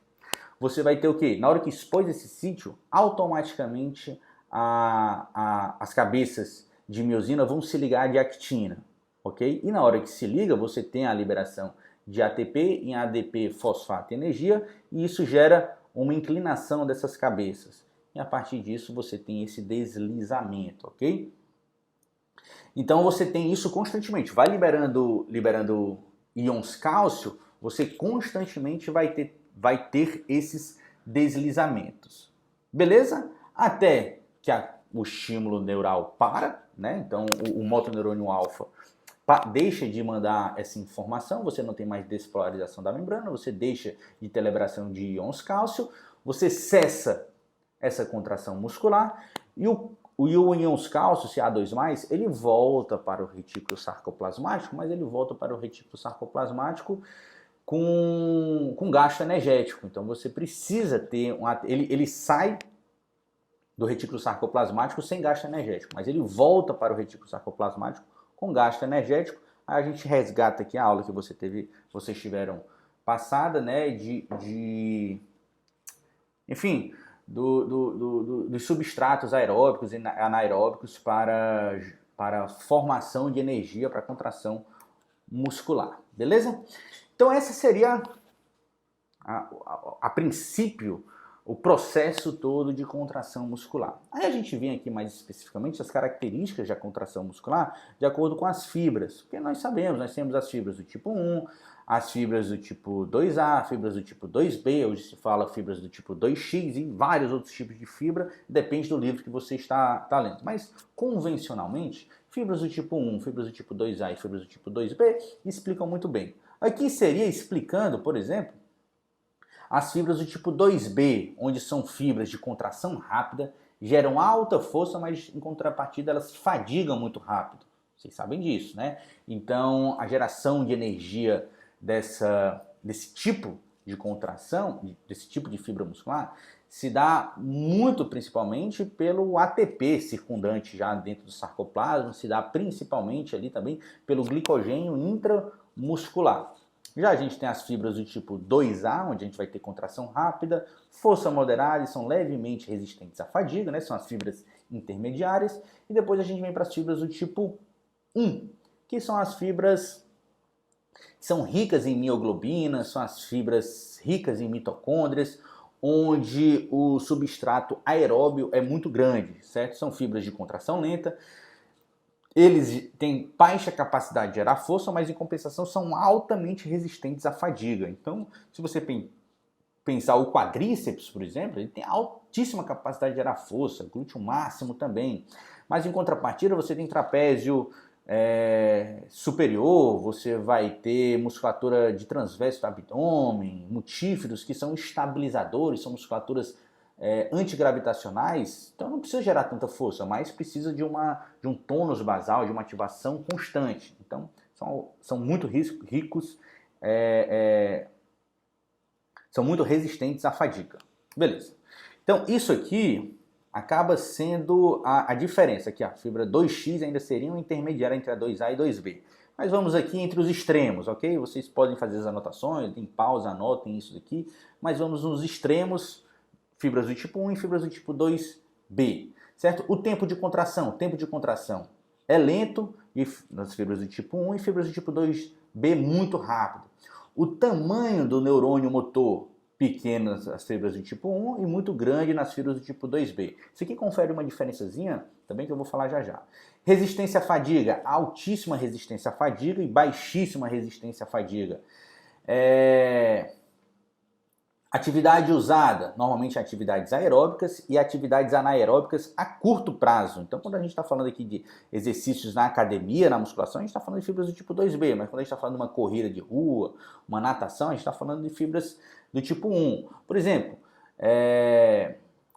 [SPEAKER 1] você vai ter o quê? Na hora que expôs esse sítio, automaticamente as cabeças de miosina vão se ligar de actina, ok? E na hora que se liga, você tem a liberação de ATP em ADP fosfato e energia, e isso gera uma inclinação dessas cabeças. E a partir disso você tem esse deslizamento, ok? Então você tem isso constantemente, vai liberando íons cálcio, você constantemente vai ter esses deslizamentos. Beleza? Até que o estímulo neural para, né? Então o motoneurônio alfa deixa de mandar essa informação, você não tem mais despolarização da membrana, você deixa de ter liberação de íons cálcio, você cessa essa contração muscular e o íons cálcio, CA2+, ele volta para o retículo sarcoplasmático, mas ele volta para o retículo sarcoplasmático com gasto energético. Então você precisa ter ele sai do retículo sarcoplasmático sem gasto energético, mas ele volta para o retículo sarcoplasmático com gasto energético. Aí a gente resgata aqui a aula que vocês tiveram passada, né, enfim, dos substratos aeróbicos e anaeróbicos para formação de energia para contração muscular, beleza? Então essa seria, a princípio, o processo todo de contração muscular. Aí a gente vem aqui mais especificamente as características da contração muscular de acordo com as fibras, porque nós temos as fibras do tipo 1, as fibras do tipo 2A, fibras do tipo 2B, hoje se fala fibras do tipo 2X e vários outros tipos de fibra, depende do livro que você está lendo. Mas, convencionalmente, fibras do tipo 1, fibras do tipo 2A e fibras do tipo 2B explicam muito bem. Aqui seria explicando, por exemplo, as fibras do tipo 2B, onde são fibras de contração rápida, geram alta força, mas em contrapartida elas fadigam muito rápido. Vocês sabem disso, né? Então, a geração de energia desse tipo de contração, desse tipo de fibra muscular, se dá muito principalmente pelo ATP circundante já dentro do sarcoplasma, se dá principalmente ali também pelo glicogênio intramuscular. Já a gente tem as fibras do tipo 2A, onde a gente vai ter contração rápida, força moderada e são levemente resistentes à fadiga, né? São as fibras intermediárias. E depois a gente vem para as fibras do tipo 1, que são as fibras que são ricas em mioglobina, são as fibras ricas em mitocôndrias, onde o substrato aeróbio é muito grande, certo? São fibras de contração lenta. Eles têm baixa capacidade de gerar força, mas em compensação são altamente resistentes à fadiga. Então, se você pensar o quadríceps, por exemplo, ele tem altíssima capacidade de gerar força, glúteo máximo também. Mas em contrapartida, você tem trapézio superior, você vai ter musculatura de transverso do abdômen, multíferos, que são estabilizadores, são musculaturas antigravitacionais, então não precisa gerar tanta força, mas precisa de um tônus basal, de uma ativação constante. Então são muito ricos, são muito resistentes à fadiga. Beleza. Então isso aqui acaba sendo a diferença, aqui a fibra 2X ainda seria um intermediário entre a 2A e 2B. Mas vamos aqui entre os extremos, ok? Vocês podem fazer as anotações, tem pausa, anotem isso aqui, mas vamos nos extremos, fibras do tipo 1 e fibras do tipo 2B, certo? O tempo de contração é lento nas fibras do tipo 1 e fibras do tipo 2B muito rápido. O tamanho do neurônio motor, pequeno nas fibras do tipo 1 e muito grande nas fibras do tipo 2B. Isso aqui confere uma diferençazinha, também que eu vou falar já já. Resistência à fadiga, altíssima resistência à fadiga e baixíssima resistência à fadiga. Atividade usada, normalmente atividades aeróbicas e atividades anaeróbicas a curto prazo. Então, quando a gente está falando aqui de exercícios na academia, na musculação, a gente está falando de fibras do tipo 2B, mas quando a gente está falando de uma corrida de rua, uma natação, a gente está falando de fibras do tipo 1. Por exemplo,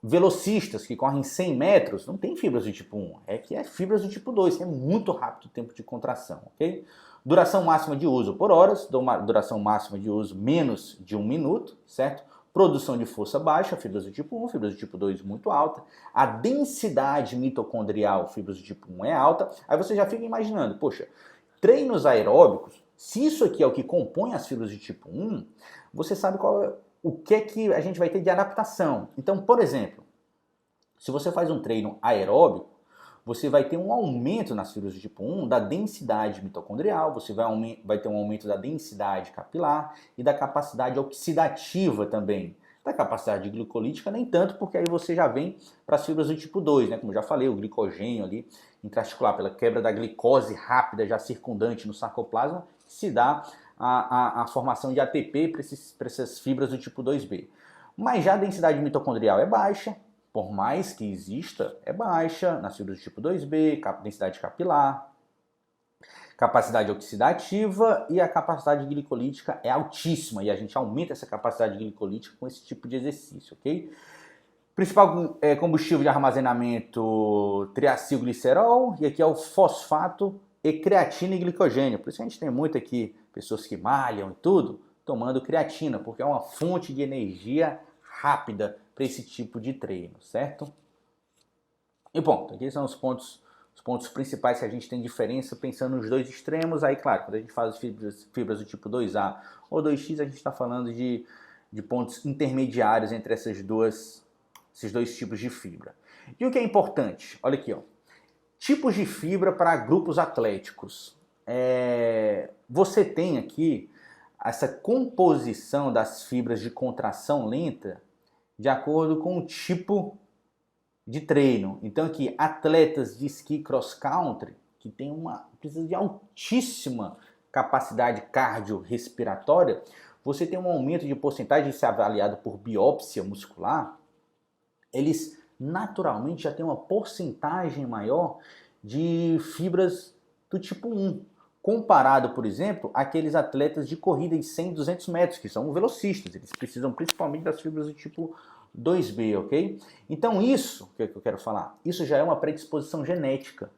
[SPEAKER 1] velocistas que correm 100 metros, não tem fibras do tipo 1, é fibras do tipo 2, que é muito rápido o tempo de contração, ok? Duração máxima de uso por horas, duração máxima de uso menos de 1 minuto, certo? Produção de força baixa, fibras do tipo 1, fibras do tipo 2 muito alta. A densidade mitocondrial, fibras do tipo 1 é alta. Aí você já fica imaginando, poxa, treinos aeróbicos, se isso aqui é o que compõe as fibras do tipo 1, você sabe o que é que a gente vai ter de adaptação. Então, por exemplo, se você faz um treino aeróbico, você vai ter um aumento nas fibras do tipo 1 da densidade mitocondrial, você vai ter um aumento da densidade capilar e da capacidade oxidativa também. Da capacidade glicolítica nem tanto, porque aí você já vem para as fibras do tipo 2, né? Como eu já falei, o glicogênio ali intraarticular, pela quebra da glicose rápida já circundante no sarcoplasma, se dá a formação de ATP para essas fibras do tipo 2B. Mas já a densidade mitocondrial é baixa, por mais que exista, é baixa nas fibras do tipo 2B, densidade capilar, capacidade oxidativa e a capacidade glicolítica é altíssima e a gente aumenta essa capacidade glicolítica com esse tipo de exercício, ok? Principal combustível de armazenamento, triacilglicerol, e aqui é o fosfato e creatina e glicogênio. Por isso a gente tem muito aqui pessoas que malham e tudo, tomando creatina, porque é uma fonte de energia rápida para esse tipo de treino, certo? E bom, aqui são os pontos principais que a gente tem diferença pensando nos dois extremos. Aí, claro, quando a gente faz fibras do tipo 2A ou 2X, a gente está falando de pontos intermediários entre esses dois tipos de fibra. E o que é importante? Olha aqui, ó. Tipos de fibra para grupos atléticos. Você tem aqui essa composição das fibras de contração lenta de acordo com o tipo de treino. Então aqui, atletas de esqui cross country, que precisa de altíssima capacidade cardiorrespiratória, você tem um aumento de porcentagem, se avaliado por biópsia muscular, eles naturalmente já têm uma porcentagem maior de fibras do tipo 1, comparado, por exemplo, àqueles atletas de corrida de 100 e 200 metros, que são velocistas, eles precisam principalmente das fibras do tipo 2B, ok? Então isso, que eu quero falar, isso já é uma predisposição genética.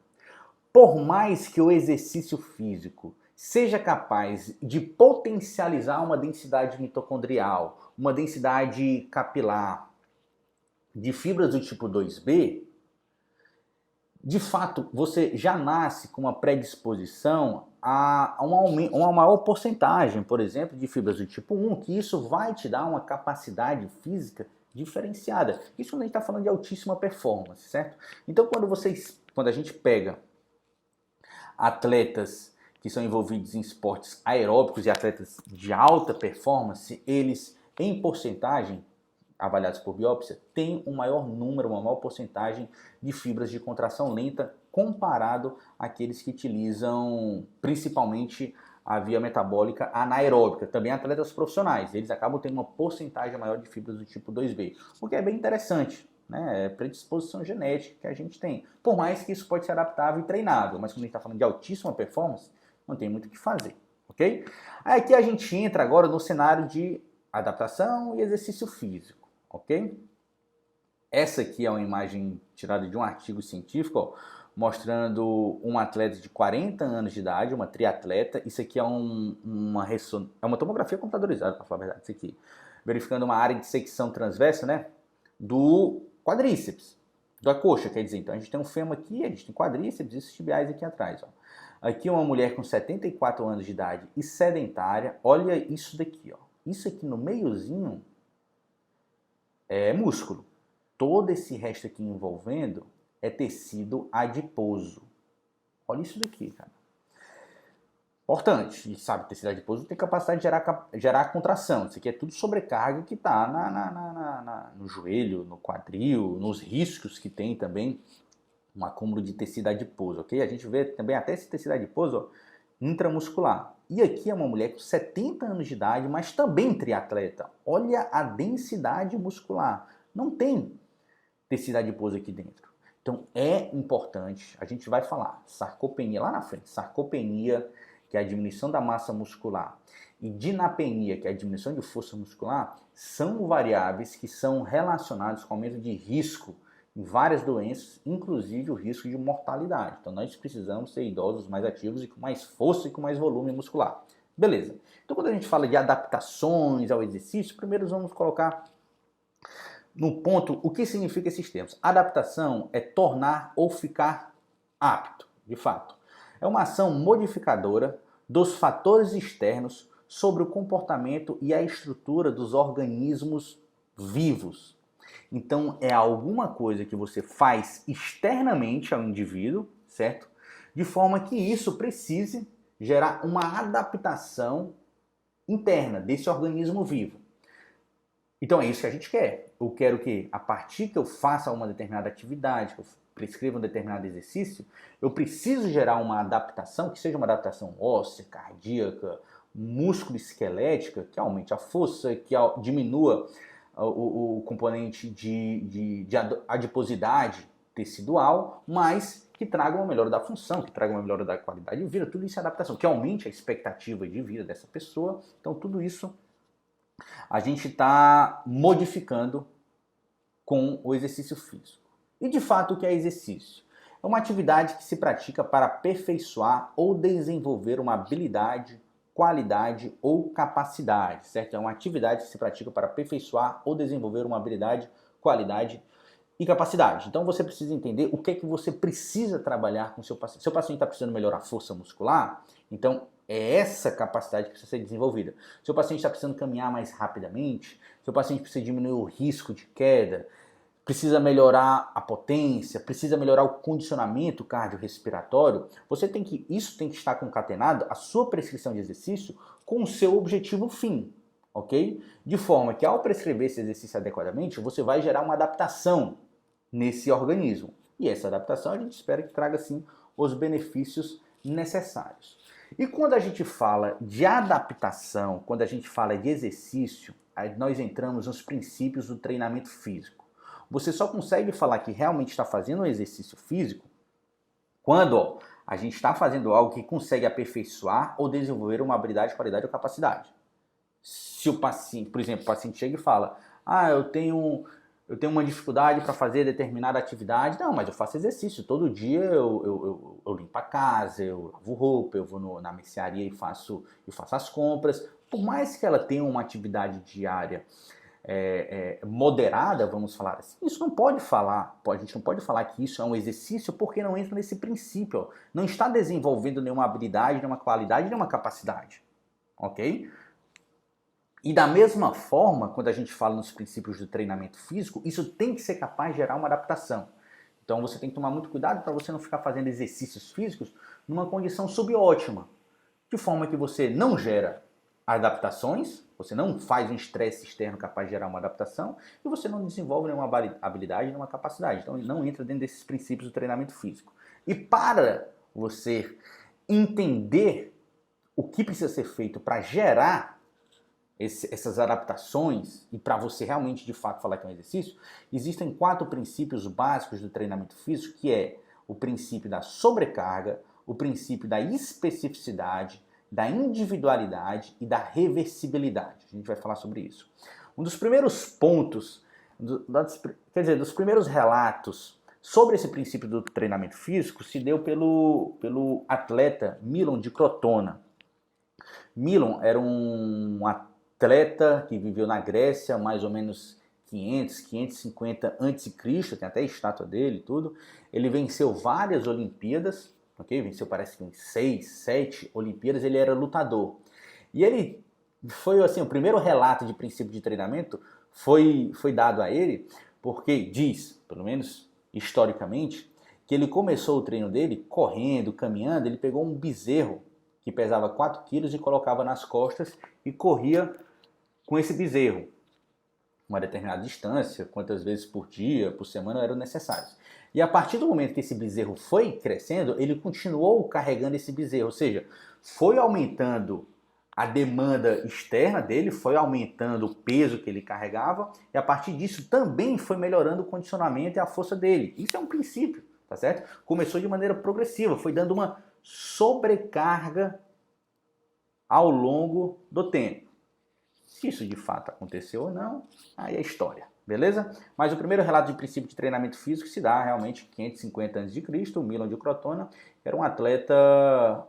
[SPEAKER 1] Por mais que o exercício físico seja capaz de potencializar uma densidade mitocondrial, uma densidade capilar de fibras do tipo 2B, de fato, você já nasce com uma predisposição a uma maior porcentagem, por exemplo, de fibras do tipo 1, que isso vai te dar uma capacidade física diferenciada. Isso quando a gente está falando de altíssima performance, certo? Então, quando a gente pega atletas que são envolvidos em esportes aeróbicos e atletas de alta performance, eles, em porcentagem, avaliados por biópsia, têm um maior número, uma maior porcentagem de fibras de contração lenta comparado àqueles que utilizam principalmente a via metabólica anaeróbica. Também atletas profissionais, eles acabam tendo uma porcentagem maior de fibras do tipo 2B, o que é bem interessante, né? É predisposição genética que a gente tem. Por mais que isso pode ser adaptável e treinável, mas quando a gente está falando de altíssima performance, não tem muito o que fazer, ok? Aí aqui a gente entra agora no cenário de adaptação e exercício físico. Ok? Essa aqui é uma imagem tirada de um artigo científico, ó, mostrando um atleta de 40 anos de idade, uma triatleta. Isso aqui é uma tomografia computadorizada, para falar a verdade, isso aqui. Verificando uma área de secção transversa, né, do quadríceps, da coxa, quer dizer. Então a gente tem um fêmur aqui, a gente tem quadríceps e esses tibiais aqui atrás, ó. Aqui uma mulher com 74 anos de idade e sedentária. Olha isso daqui, ó. Isso aqui no meiozinho é músculo. Todo esse resto aqui envolvendo é tecido adiposo. Olha isso daqui, cara. Importante. E sabe, tecido adiposo tem capacidade de gerar contração. Isso aqui é tudo sobrecarga que está no joelho, no quadril, nos riscos que tem também um acúmulo de tecido adiposo, ok? A gente vê também até esse tecido adiposo, ó, intramuscular. E aqui é uma mulher com 70 anos de idade, mas também triatleta. Olha a densidade muscular. Não tem tecido adiposo aqui dentro. Então é importante, a gente vai falar, sarcopenia lá na frente, sarcopenia, que é a diminuição da massa muscular, e dinapenia, que é a diminuição de força muscular, são variáveis que são relacionadas com aumento de risco em várias doenças, inclusive o risco de mortalidade. Então nós precisamos ser idosos mais ativos e com mais força e com mais volume muscular. Beleza. Então, quando a gente fala de adaptações ao exercício, primeiro vamos colocar no ponto o que significa esses termos. Adaptação é tornar ou ficar apto, de fato. É uma ação modificadora dos fatores externos sobre o comportamento e a estrutura dos organismos vivos. Então, é alguma coisa que você faz externamente ao indivíduo, certo? De forma que isso precise gerar uma adaptação interna desse organismo vivo. Então, é isso que a gente quer. Eu quero que, a partir que eu faça uma determinada atividade, que eu prescreva um determinado exercício, eu preciso gerar uma adaptação, que seja uma adaptação óssea, cardíaca, músculo-esquelética, que aumente a força, que diminua o componente de adiposidade tecidual, mas que traga uma melhora da função, que traga uma melhora da qualidade de vida, tudo isso é adaptação, que aumente a expectativa de vida dessa pessoa. Então, tudo isso a gente está modificando com o exercício físico. E de fato, o que é exercício? É uma atividade que se pratica para aperfeiçoar ou desenvolver uma habilidade, qualidade ou capacidade, certo? É uma atividade que se pratica para aperfeiçoar ou desenvolver uma habilidade, qualidade e capacidade. Então você precisa entender o que é que você precisa trabalhar com o seu paciente. Seu paciente está precisando melhorar a força muscular, então é essa capacidade que precisa ser desenvolvida. Seu paciente está precisando caminhar mais rapidamente, seu paciente precisa diminuir o risco de queda, precisa melhorar a potência, precisa melhorar o condicionamento cardiorrespiratório. Isso tem que estar concatenado a sua prescrição de exercício com o seu objetivo fim, ok? De forma que ao prescrever esse exercício adequadamente, você vai gerar uma adaptação nesse organismo. E essa adaptação a gente espera que traga, sim, os benefícios necessários. E quando a gente fala de adaptação, quando a gente fala de exercício, aí nós entramos nos princípios do treinamento físico. Você só consegue falar que realmente está fazendo um exercício físico quando a gente está fazendo algo que consegue aperfeiçoar ou desenvolver uma habilidade, qualidade ou capacidade. Se o paciente, por exemplo, o paciente chega e fala, eu tenho uma dificuldade para fazer determinada atividade. Não, mas eu faço exercício. Todo dia eu limpo a casa, eu lavo roupa, eu vou na mercearia e faço as compras. Por mais que ela tenha uma atividade diária moderada, vamos falar assim, isso não pode falar, a gente não pode falar que isso é um exercício porque não entra nesse princípio. Não está desenvolvendo nenhuma habilidade, nenhuma qualidade, nenhuma capacidade. Ok? E da mesma forma, quando a gente fala nos princípios do treinamento físico, isso tem que ser capaz de gerar uma adaptação. Então você tem que tomar muito cuidado para você não ficar fazendo exercícios físicos numa condição subótima, de forma que você não gera adaptações, você não faz um estresse externo capaz de gerar uma adaptação e você não desenvolve nenhuma habilidade, nenhuma capacidade. Então ele não entra dentro desses princípios do treinamento físico. E para você entender o que precisa ser feito para gerar essas adaptações, e para você realmente de fato falar que é um exercício, existem 4 princípios básicos do treinamento físico, que é o princípio da sobrecarga, o princípio da especificidade, da individualidade e da reversibilidade. A gente vai falar sobre isso. Um dos primeiros pontos, dos primeiros relatos sobre esse princípio do treinamento físico se deu pelo atleta Milon de Crotona. Milon era um atleta que viveu na Grécia, mais ou menos 550 a.C., tem até a estátua dele e tudo. Ele venceu várias Olimpíadas, ok? Venceu parece que 6, 7 Olimpíadas, ele era lutador. E ele foi assim, o primeiro relato de princípio de treinamento foi dado a ele, porque diz, pelo menos historicamente, que ele começou o treino dele correndo, caminhando, ele pegou um bezerro que pesava 4 quilos e colocava nas costas e corria com esse bezerro. Uma determinada distância, quantas vezes por dia, por semana eram necessários. E a partir do momento que esse bezerro foi crescendo, ele continuou carregando esse bezerro, ou seja, foi aumentando a demanda externa dele, foi aumentando o peso que ele carregava, e a partir disso também foi melhorando o condicionamento e a força dele. Isso é um princípio, tá certo? Começou de maneira progressiva, foi dando uma sobrecarga ao longo do tempo. Se isso de fato aconteceu ou não, aí é história, beleza? Mas o primeiro relato de princípio de treinamento físico se dá realmente 550 a.C., o Milon de Crotona era um atleta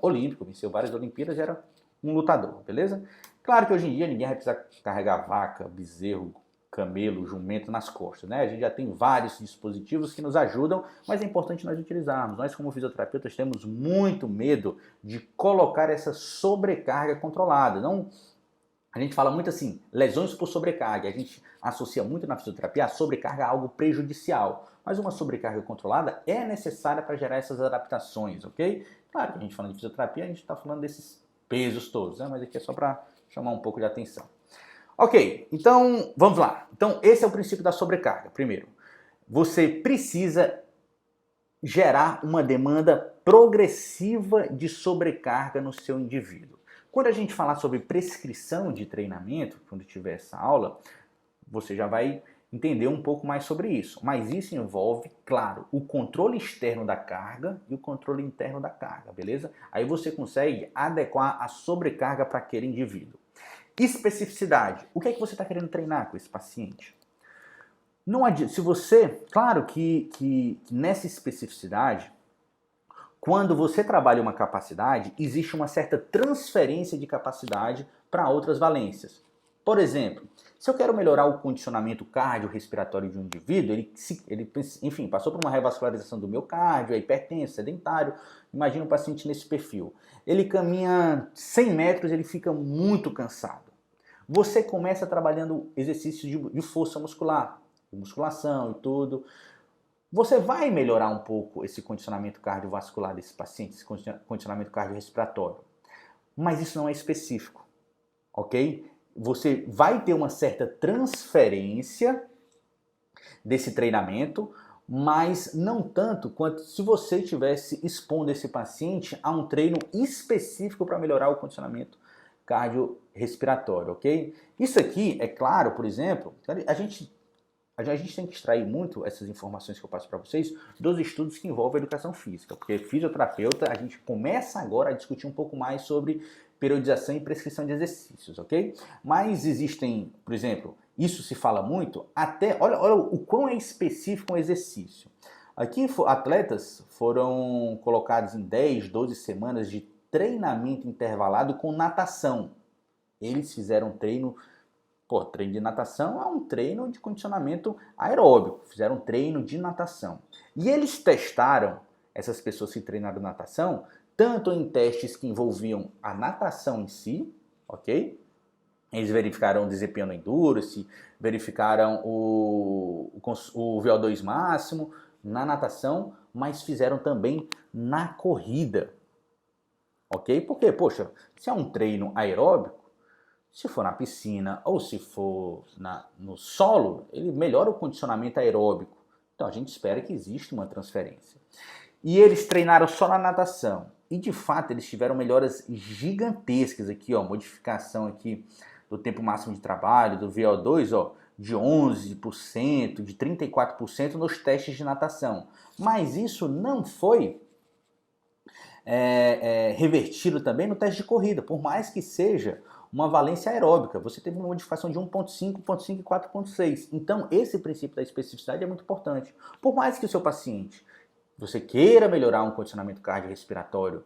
[SPEAKER 1] olímpico, venceu várias Olimpíadas, era um lutador, beleza? Claro que hoje em dia ninguém vai precisar carregar vaca, bezerro, camelo, jumento nas costas, né? A gente já tem vários dispositivos que nos ajudam, mas é importante nós utilizarmos. Nós, como fisioterapeutas, temos muito medo de colocar essa sobrecarga controlada. Não, a gente fala muito assim, lesões por sobrecarga. A gente associa muito na fisioterapia a sobrecarga a algo prejudicial. Mas uma sobrecarga controlada é necessária para gerar essas adaptações, ok? Claro que a gente falando de fisioterapia, a gente está falando desses pesos todos, né? Mas aqui é só para chamar um pouco de atenção. Ok, então vamos lá. Então esse é o princípio da sobrecarga. Primeiro, você precisa gerar uma demanda progressiva de sobrecarga no seu indivíduo. Quando a gente falar sobre prescrição de treinamento, quando tiver essa aula, você já vai entender um pouco mais sobre isso. Mas isso envolve, claro, o controle externo da carga e o controle interno da carga, beleza? Aí você consegue adequar a sobrecarga para aquele indivíduo. Especificidade. O que é que você está querendo treinar com esse paciente? Não adianta. Se você, claro que nessa especificidade, quando você trabalha uma capacidade, existe uma certa transferência de capacidade para outras valências. Por exemplo, se eu quero melhorar o condicionamento cardiorrespiratório de um indivíduo, enfim, passou por uma revascularização do miocárdio, é hipertenso, sedentário, imagina um paciente nesse perfil. Ele caminha 100 metros, ele fica muito cansado. Você começa trabalhando exercícios de força muscular, musculação e tudo. Você vai melhorar um pouco esse condicionamento cardiovascular desse paciente, esse condicionamento cardiorrespiratório. Mas isso não é específico, ok? Você vai ter uma certa transferência desse treinamento, mas não tanto quanto se você estivesse expondo esse paciente a um treino específico para melhorar o condicionamento cardiorrespiratório, ok? Isso aqui, é claro, por exemplo, a gente tem que extrair muito essas informações que eu passo para vocês dos estudos que envolvem a educação física, porque fisioterapeuta, a gente começa agora a discutir um pouco mais sobre periodização e prescrição de exercícios, ok? Mas existem, por exemplo, isso se fala muito, até, olha o quão é específico um exercício. Aqui, atletas foram colocados em 10, 12 semanas de treinamento intervalado com natação. Eles fizeram um treino. Treino de natação é um treino de condicionamento aeróbico. Fizeram um treino de natação. E eles testaram, essas pessoas que treinaram natação, tanto em testes que envolviam a natação em si, ok? Eles verificaram o desempenho no endurance, verificaram o VO2 máximo na natação, mas fizeram também na corrida, ok? Porque, poxa, se é um treino aeróbico, se for na piscina ou se for no solo, ele melhora o condicionamento aeróbico. Então a gente espera que exista uma transferência. E eles treinaram só na natação. E de fato eles tiveram melhoras gigantescas aqui, ó, modificação aqui do tempo máximo de trabalho, do VO2, ó, de 11%, de 34% nos testes de natação. Mas isso não foi revertido também no teste de corrida, por mais que seja uma valência aeróbica. Você teve uma modificação de 1.5, 1.5 e 4.6. Então, esse princípio da especificidade é muito importante. Por mais que o seu paciente, você queira melhorar um condicionamento cardiorrespiratório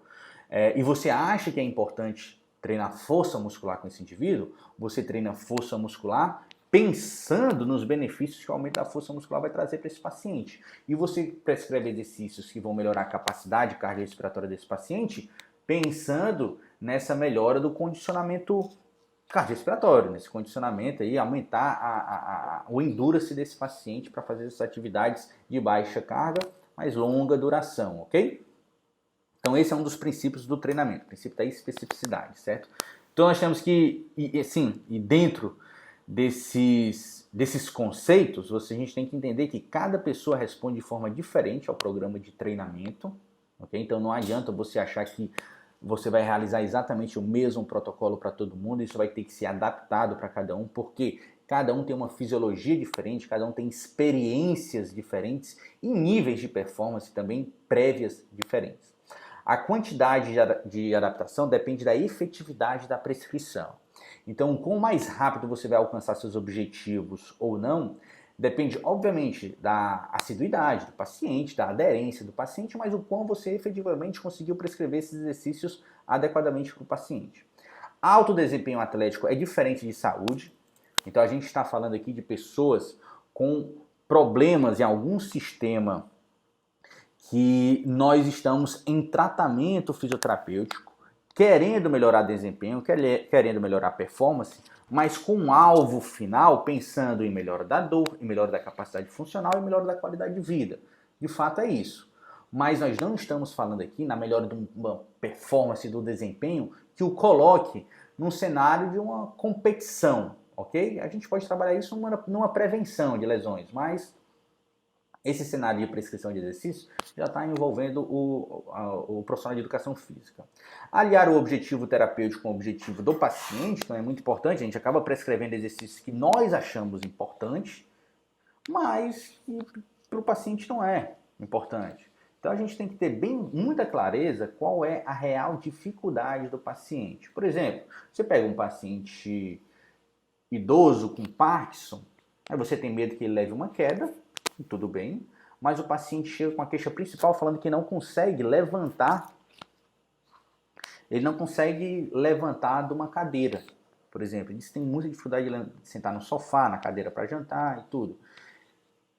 [SPEAKER 1] e você acha que é importante treinar força muscular com esse indivíduo, você treina força muscular pensando nos benefícios que o aumento da força muscular vai trazer para esse paciente. E você prescreve exercícios que vão melhorar a capacidade cardiorrespiratória desse paciente, pensando nessa melhora do condicionamento cardiorrespiratório, nesse condicionamento aí, aumentar o endurance desse paciente para fazer essas atividades de baixa carga, mas longa duração, ok? Então esse é um dos princípios do treinamento, o princípio da especificidade, certo? Então nós temos que, e dentro desses conceitos, a gente tem que entender que cada pessoa responde de forma diferente ao programa de treinamento, ok? Então não adianta você achar que você vai realizar exatamente o mesmo protocolo para todo mundo, isso vai ter que ser adaptado para cada um, porque cada um tem uma fisiologia diferente, cada um tem experiências diferentes e níveis de performance também prévias diferentes. A quantidade de adaptação depende da efetividade da prescrição. Então, quanto mais rápido você vai alcançar seus objetivos ou não, depende, obviamente, da assiduidade do paciente, da aderência do paciente, mas o quão você efetivamente conseguiu prescrever esses exercícios adequadamente para o paciente. Alto desempenho atlético é diferente de saúde. Então a gente está falando aqui de pessoas com problemas em algum sistema que nós estamos em tratamento fisioterapêutico, querendo melhorar desempenho, querendo melhorar performance, mas com um alvo final pensando em melhora da dor, em melhora da capacidade funcional e melhora da qualidade de vida. De fato é isso. Mas nós não estamos falando aqui na melhora de uma performance do desempenho que o coloque num cenário de uma competição, ok? A gente pode trabalhar isso numa prevenção de lesões, mas esse cenário de prescrição de exercício já está envolvendo o profissional de educação física. Aliar o objetivo terapêutico com o objetivo do paciente, então é muito importante, a gente acaba prescrevendo exercícios que nós achamos importantes, mas que para o paciente não é importante. Então a gente tem que ter muita clareza qual é a real dificuldade do paciente. Por exemplo, você pega um paciente idoso com Parkinson, aí você tem medo que ele leve uma queda, tudo bem, mas o paciente chega com a queixa principal falando que não consegue levantar, ele não consegue levantar de uma cadeira, por exemplo. Ele tem muita dificuldade de sentar no sofá, na cadeira para jantar e tudo.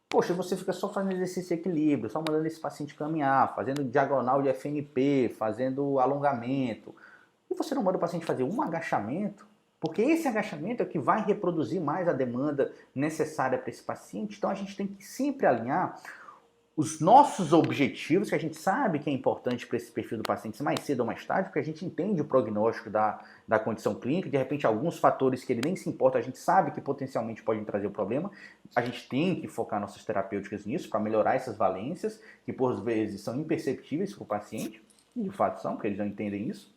[SPEAKER 1] Poxa, você fica só fazendo exercício de equilíbrio, só mandando esse paciente caminhar, fazendo diagonal de FNP, fazendo alongamento, e você não manda o paciente fazer um agachamento, porque esse agachamento é o que vai reproduzir mais a demanda necessária para esse paciente. Então a gente tem que sempre alinhar os nossos objetivos, que a gente sabe que é importante para esse perfil do paciente mais cedo ou mais tarde, porque a gente entende o prognóstico da condição clínica, de repente alguns fatores que ele nem se importa, a gente sabe que potencialmente podem trazer o problema, a gente tem que focar nossas terapêuticas nisso, para melhorar essas valências, que por vezes são imperceptíveis para o paciente, e de fato são, porque eles não entendem isso.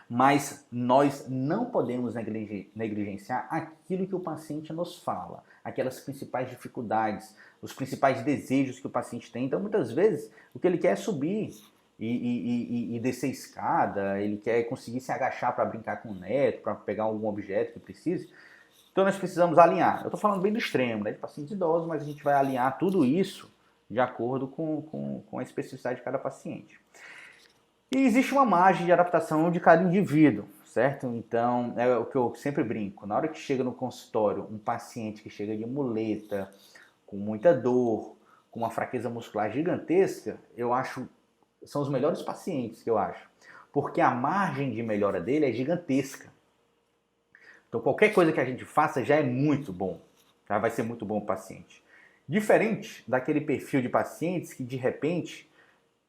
[SPEAKER 1] Mas nós não podemos negligenciar aquilo que o paciente nos fala, aquelas principais dificuldades, os principais desejos que o paciente tem. Então, muitas vezes, o que ele quer é subir e descer escada, ele quer conseguir se agachar para brincar com o neto, para pegar algum objeto que precise. Então, nós precisamos alinhar. Eu estou falando bem do extremo, né, de pacientes idosos, mas a gente vai alinhar tudo isso de acordo com a especificidade de cada paciente. E existe uma margem de adaptação de cada indivíduo, certo? Então, é o que eu sempre brinco. Na hora que chega no consultório um paciente que chega de muleta, com muita dor, com uma fraqueza muscular gigantesca, eu acho, são os melhores pacientes que eu acho. Porque a margem de melhora dele é gigantesca. Então, qualquer coisa que a gente faça já é muito bom. Já vai ser muito bom para o paciente. Diferente daquele perfil de pacientes que, de repente,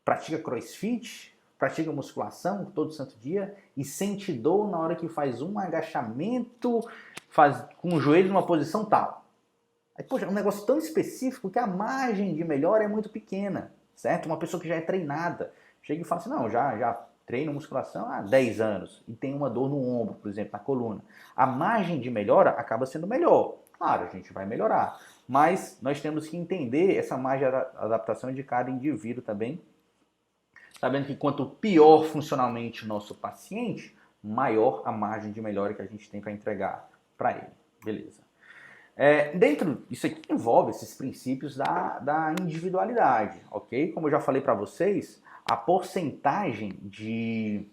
[SPEAKER 1] pratica crossfit, pratica musculação todo santo dia e sente dor na hora que faz um agachamento, faz com o joelho numa posição tal. Aí, poxa, é um negócio tão específico que a margem de melhora é muito pequena, certo? Uma pessoa que já é treinada chega e fala assim, não, já treino musculação há 10 anos e tem uma dor no ombro, por exemplo, na coluna. A margem de melhora acaba sendo melhor. Claro, a gente vai melhorar, mas nós temos que entender essa margem de adaptação de cada indivíduo também, sabendo que quanto pior funcionalmente o nosso paciente, maior a margem de melhora que a gente tem para entregar para ele. Beleza. Dentro disso aqui envolve esses princípios da individualidade, ok? Como eu já falei para vocês, a porcentagem de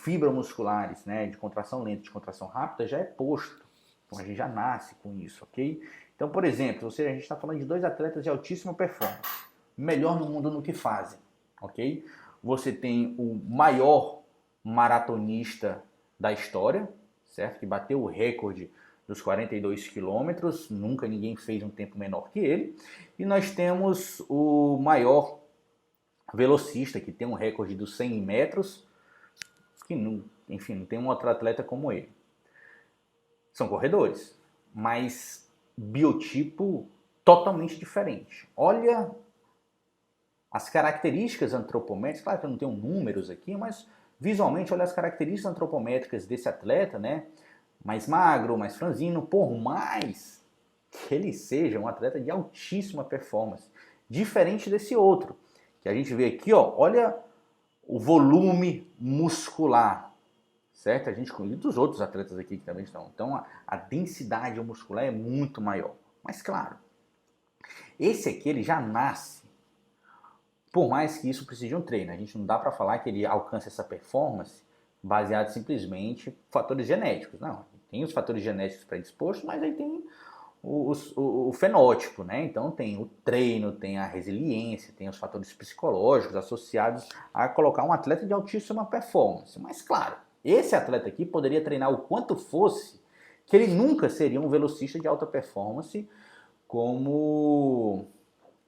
[SPEAKER 1] fibromusculares, né, de contração lenta, de contração rápida, já é posto. Então a gente já nasce com isso, ok? Então, por exemplo, a gente está falando de dois atletas de altíssima performance, melhor no mundo no que fazem, ok? Você tem o maior maratonista da história, certo? Que bateu o recorde dos 42 quilômetros, nunca ninguém fez um tempo menor que ele. E nós temos o maior velocista, que tem um recorde dos 100 metros, que não, enfim, não tem um outro atleta como ele. São corredores, mas biotipo totalmente diferente. Olha as características antropométricas, claro que eu não tenho números aqui, mas visualmente olha as características antropométricas desse atleta, né? Mais magro, mais franzino, por mais que ele seja um atleta de altíssima performance, diferente desse outro, que a gente vê aqui, ó, olha o volume muscular, certo? A gente conhece dos outros atletas aqui que também estão. Então a densidade muscular é muito maior. Mas claro, esse aqui ele já nasce, por mais que isso precise de um treino. A gente não dá para falar que ele alcança essa performance baseado simplesmente em fatores genéticos. Não, tem os fatores genéticos predispostos, mas aí tem o fenótipo, né? Então tem o treino, tem a resiliência, tem os fatores psicológicos associados a colocar um atleta de altíssima performance. Mas claro, esse atleta aqui poderia treinar o quanto fosse, que ele nunca seria um velocista de alta performance como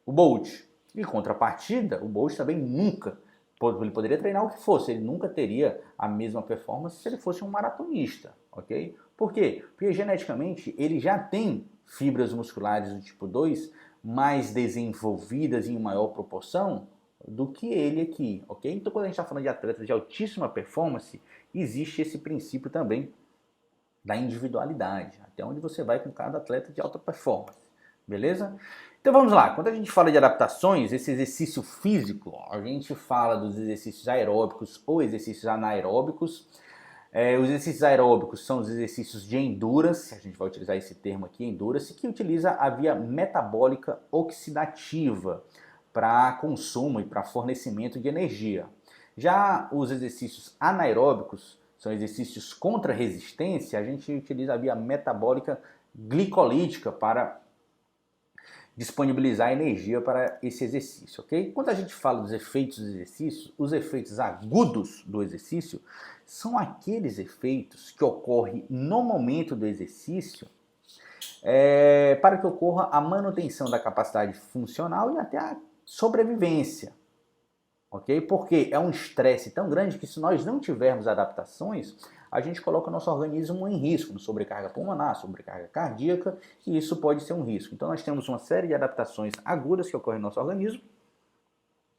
[SPEAKER 1] o Bolt. Em contrapartida, o Bolt também nunca, ele poderia treinar o que fosse, ele nunca teria a mesma performance se ele fosse um maratonista, ok? Por quê? Porque geneticamente ele já tem fibras musculares do tipo 2 mais desenvolvidas em maior proporção do que ele aqui, ok? Então quando a gente está falando de atletas de altíssima performance, existe esse princípio também da individualidade, até onde você vai com cada atleta de alta performance, beleza? Então vamos lá, quando a gente fala de adaptações, esse exercício físico, a gente fala dos exercícios aeróbicos ou exercícios anaeróbicos. Os exercícios aeróbicos são os exercícios de endurance, a gente vai utilizar esse termo aqui, endurance, que utiliza a via metabólica oxidativa para consumo e para fornecimento de energia. Já os exercícios anaeróbicos são exercícios contra resistência, a gente utiliza a via metabólica glicolítica para disponibilizar energia para esse exercício, ok? Quando a gente fala dos efeitos do exercício, os efeitos agudos do exercício são aqueles efeitos que ocorrem no momento do exercício para que ocorra a manutenção da capacidade funcional e até a sobrevivência, ok? Porque é um estresse tão grande que se nós não tivermos adaptações, a gente coloca o nosso organismo em risco, no sobrecarga pulmonar, sobrecarga cardíaca, e isso pode ser um risco. Então nós temos uma série de adaptações agudas que ocorrem no nosso organismo,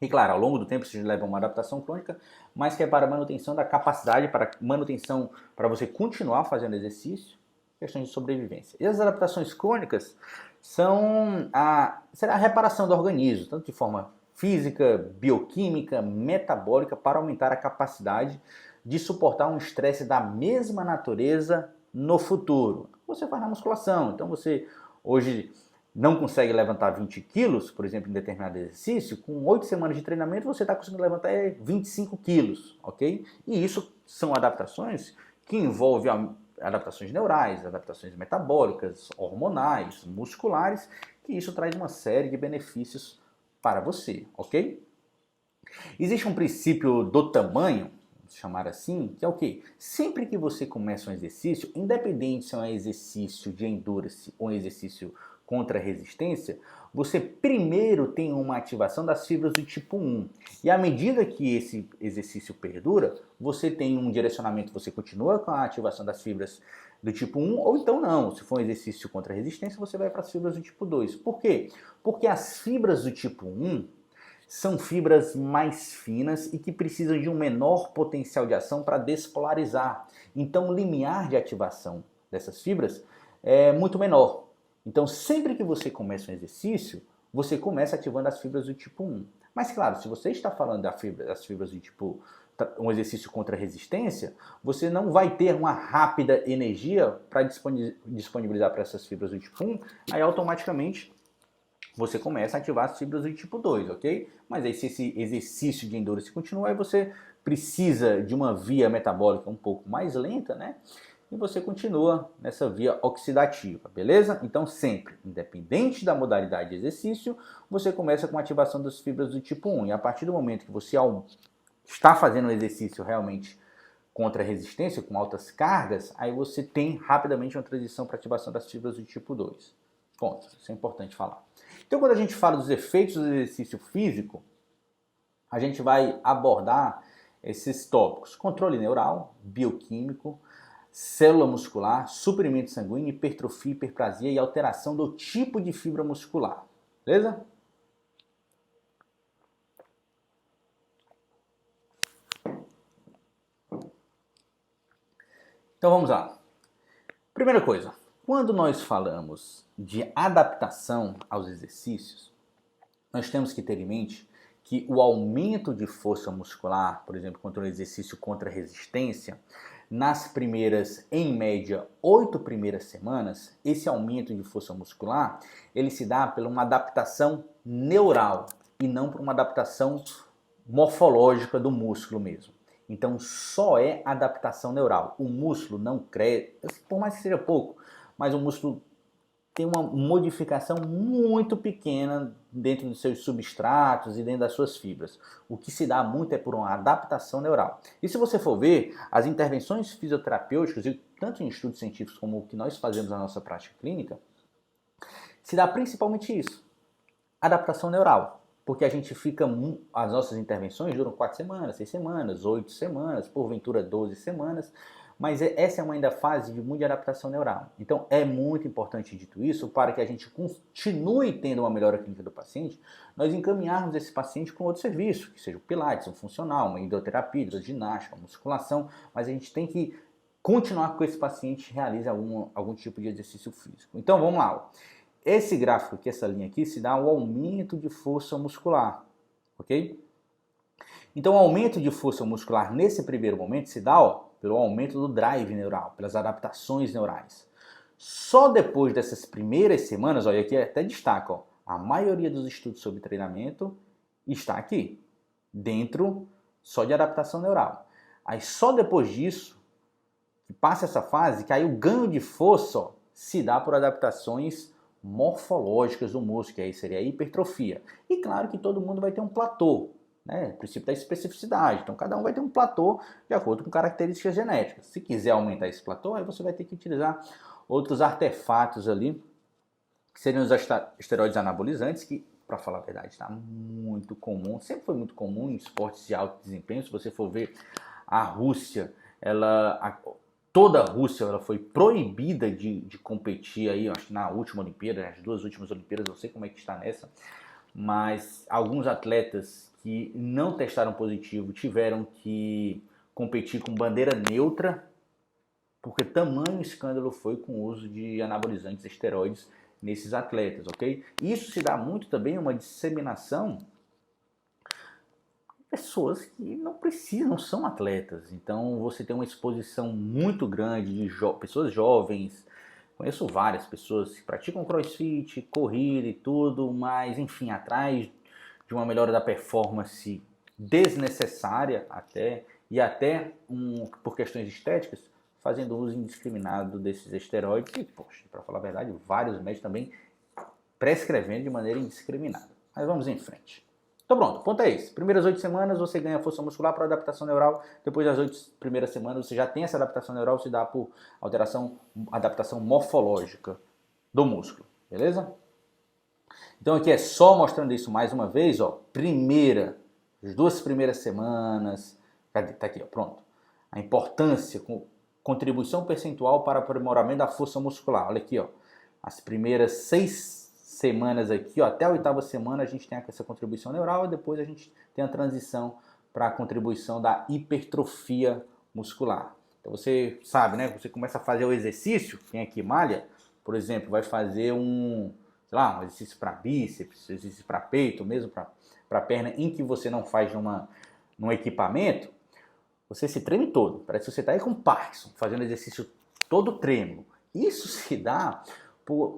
[SPEAKER 1] e claro, ao longo do tempo isso leva a uma adaptação crônica, mas que é para manutenção da capacidade, para manutenção, para você continuar fazendo exercício, questões de sobrevivência. E as adaptações crônicas será a reparação do organismo, tanto de forma física, bioquímica, metabólica, para aumentar a capacidade de suportar um estresse da mesma natureza no futuro. Você faz na musculação, então você hoje não consegue levantar 20 quilos, por exemplo, em determinado exercício, com 8 semanas de treinamento você está conseguindo levantar 25 quilos, ok? E isso são adaptações que envolvem adaptações neurais, adaptações metabólicas, hormonais, musculares, que isso traz uma série de benefícios para você, ok? Existe um princípio do tamanho, vamos chamar assim, que é o quê? Sempre que você começa um exercício, independente se é um exercício de endurance ou um exercício contra resistência, você primeiro tem uma ativação das fibras do tipo 1. E à medida que esse exercício perdura, você tem um direcionamento, você continua com a ativação das fibras do tipo 1, ou então não. Se for um exercício contra resistência, você vai para as fibras do tipo 2. Por quê? Porque as fibras do tipo 1 são fibras mais finas e que precisam de um menor potencial de ação para despolarizar. Então o limiar de ativação dessas fibras é muito menor. Então sempre que você começa um exercício, você começa ativando as fibras do tipo 1. Mas claro, se você está falando das fibras do tipo um exercício contra resistência, você não vai ter uma rápida energia para disponibilizar para essas fibras do tipo 1, aí automaticamente você começa a ativar as fibras do tipo 2, ok? Mas aí se esse exercício de endurance continua, aí você precisa de uma via metabólica um pouco mais lenta, né? E você continua nessa via oxidativa, beleza? Então sempre, independente da modalidade de exercício, você começa com a ativação das fibras do tipo 1. E a partir do momento que você está fazendo um exercício realmente contra resistência, com altas cargas, aí você tem rapidamente uma transição para ativação das fibras do tipo 2. Ponto, isso é importante falar. Então quando a gente fala dos efeitos do exercício físico, a gente vai abordar esses tópicos: controle neural, bioquímico, célula muscular, suprimento sanguíneo, hipertrofia, hiperplasia e alteração do tipo de fibra muscular. Beleza? Então vamos lá. Primeira coisa, quando nós falamos de adaptação aos exercícios, nós temos que ter em mente que o aumento de força muscular, por exemplo, contra um exercício contra resistência, nas primeiras, em média, 8 primeiras semanas, esse aumento de força muscular, ele se dá por uma adaptação neural e não por uma adaptação morfológica do músculo mesmo. Então só é adaptação neural. O músculo não cresce, por mais que seja pouco, mas o músculo tem uma modificação muito pequena dentro dos seus substratos e dentro das suas fibras. O que se dá muito é por uma adaptação neural. E se você for ver, as intervenções fisioterapêuticas, e tanto em estudos científicos como o que nós fazemos na nossa prática clínica, se dá principalmente isso, adaptação neural. Porque a gente fica, as nossas intervenções duram 4 semanas, 6 semanas, 8 semanas, porventura 12 semanas, mas essa é uma ainda fase de muita adaptação neural. Então é muito importante, dito isso, para que a gente continue tendo uma melhora clínica do paciente, nós encaminharmos esse paciente para um outro serviço, que seja o pilates, um funcional, uma hidroterapia, hidroginástica, uma musculação, mas a gente tem que continuar com esse paciente realize algum tipo de exercício físico. Então vamos lá. Esse gráfico aqui, essa linha aqui, se dá o aumento de força muscular, ok? Então o aumento de força muscular nesse primeiro momento se dá, pelo aumento do drive neural, pelas adaptações neurais. Só depois dessas primeiras semanas, olha aqui até destaca, a maioria dos estudos sobre treinamento está aqui, dentro só de adaptação neural. Aí só depois disso, que passa essa fase, que aí o ganho de força se dá por adaptações morfológicas do músculo, que aí seria a hipertrofia. E claro que todo mundo vai ter um platô, né? O princípio da especificidade. Então cada um vai ter um platô de acordo com características genéticas. Se quiser aumentar esse platô, aí você vai ter que utilizar outros artefatos ali, que seriam os esteroides anabolizantes, que, para falar a verdade, está muito comum, sempre foi muito comum em esportes de alto desempenho. Se você for ver a Rússia, toda a Rússia ela foi proibida de competir aí, acho que na última Olimpíada, as 2 últimas Olimpíadas, não sei como é que está nessa, mas alguns atletas que não testaram positivo tiveram que competir com bandeira neutra, porque tamanho escândalo foi com o uso de anabolizantes esteroides nesses atletas, ok? Isso se dá muito também uma disseminação pessoas que não precisam, não são atletas. Então você tem uma exposição muito grande de pessoas jovens. Conheço várias pessoas que praticam crossfit, corrida e tudo, mas enfim, atrás de uma melhora da performance desnecessária até por questões estéticas, fazendo uso indiscriminado desses esteroides e, poxa, para falar a verdade, vários médicos também prescrevendo de maneira indiscriminada. Mas vamos em frente. Então pronto, o ponto é esse. Primeiras 8 semanas você ganha força muscular para adaptação neural. Depois das 8 primeiras semanas você já tem essa adaptação neural, se dá por adaptação morfológica do músculo. Beleza? Então aqui é só mostrando isso mais uma vez, as 2 primeiras semanas. Cadê? Tá aqui, pronto. A importância, contribuição percentual para aprimoramento da força muscular. Olha aqui, as primeiras 6 semanas aqui, até a 8ª semana a gente tem essa contribuição neural e depois a gente tem a transição para a contribuição da hipertrofia muscular. Então você sabe, né? Você começa a fazer o exercício, quem aqui malha, por exemplo, vai fazer um exercício para bíceps, exercício para peito, mesmo para perna, em que você não faz num equipamento, você se treme todo. Parece que você está aí com Parkinson, fazendo exercício todo trêmulo. Isso se dá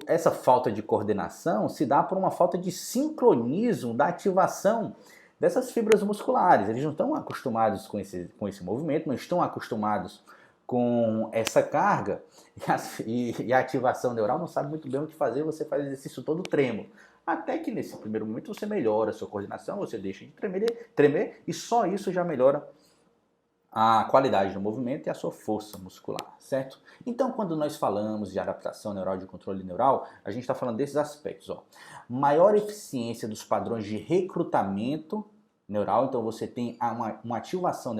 [SPEAKER 1] essa falta de coordenação se dá por uma falta de sincronismo da ativação dessas fibras musculares. Eles não estão acostumados com esse movimento, não estão acostumados com essa carga e a ativação neural não sabe muito bem o que fazer, você faz exercício todo trêmulo. Até que nesse primeiro momento você melhora a sua coordenação, você deixa de tremer e só isso já melhora a qualidade do movimento e a sua força muscular, certo? Então, quando nós falamos de adaptação neural, de controle neural, a gente está falando desses aspectos, Maior eficiência dos padrões de recrutamento neural, então você tem uma ativação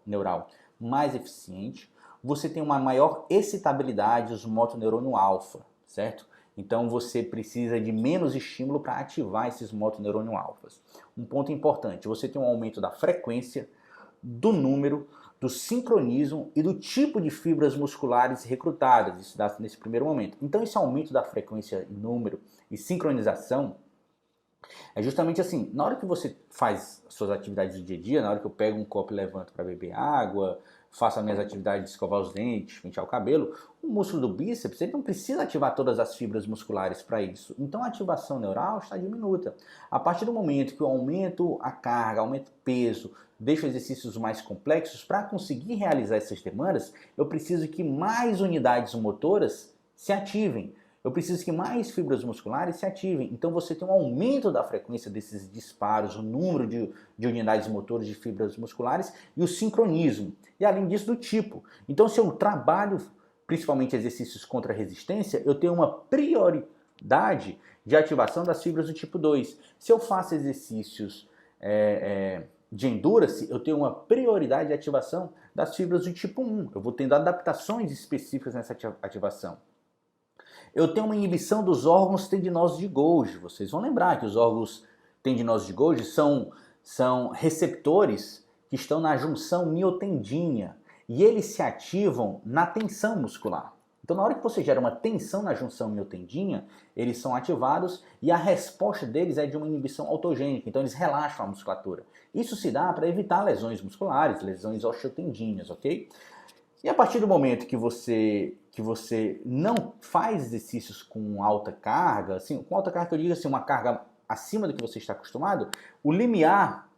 [SPEAKER 1] neural mais eficiente, você tem uma maior excitabilidade dos motoneurônio alfa, certo? Então você precisa de menos estímulo para ativar esses motoneurônio alfas. Um ponto importante, você tem um aumento da frequência, do número, do sincronismo e do tipo de fibras musculares recrutadas, isso dá nesse primeiro momento. Então esse aumento da frequência, número e sincronização É justamente assim, na hora que você faz suas atividades do dia a dia, na hora que eu pego um copo e levanto para beber água, faço as minhas atividades de escovar os dentes, pentear o cabelo, o músculo do bíceps ele não precisa ativar todas as fibras musculares para isso. Então a ativação neural está diminuta. A partir do momento que eu aumento a carga, aumento o peso, deixo exercícios mais complexos, para conseguir realizar essas demandas, eu preciso que mais unidades motoras se ativem. Eu preciso que mais fibras musculares se ativem. Então você tem um aumento da frequência desses disparos, o número de unidades motoras de fibras musculares e o sincronismo. E além disso, do tipo. Então se eu trabalho principalmente exercícios contra resistência, eu tenho uma prioridade de ativação das fibras do tipo 2. Se eu faço exercícios de endurance, eu tenho uma prioridade de ativação das fibras do tipo 1. Eu vou tendo adaptações específicas nessa ativação. Eu tenho uma inibição dos órgãos tendinosos de Golgi. Vocês vão lembrar que os órgãos tendinosos de Golgi são receptores que estão na junção miotendínea e eles se ativam na tensão muscular. Então, na hora que você gera uma tensão na junção miotendínea, eles são ativados e a resposta deles é de uma inibição autogênica. Então, eles relaxam a musculatura. Isso se dá para evitar lesões musculares, lesões osteotendíneas, ok? E a partir do momento que você não faz exercícios com alta carga, assim, com alta carga eu digo assim, uma carga acima do que você está acostumado, o limiar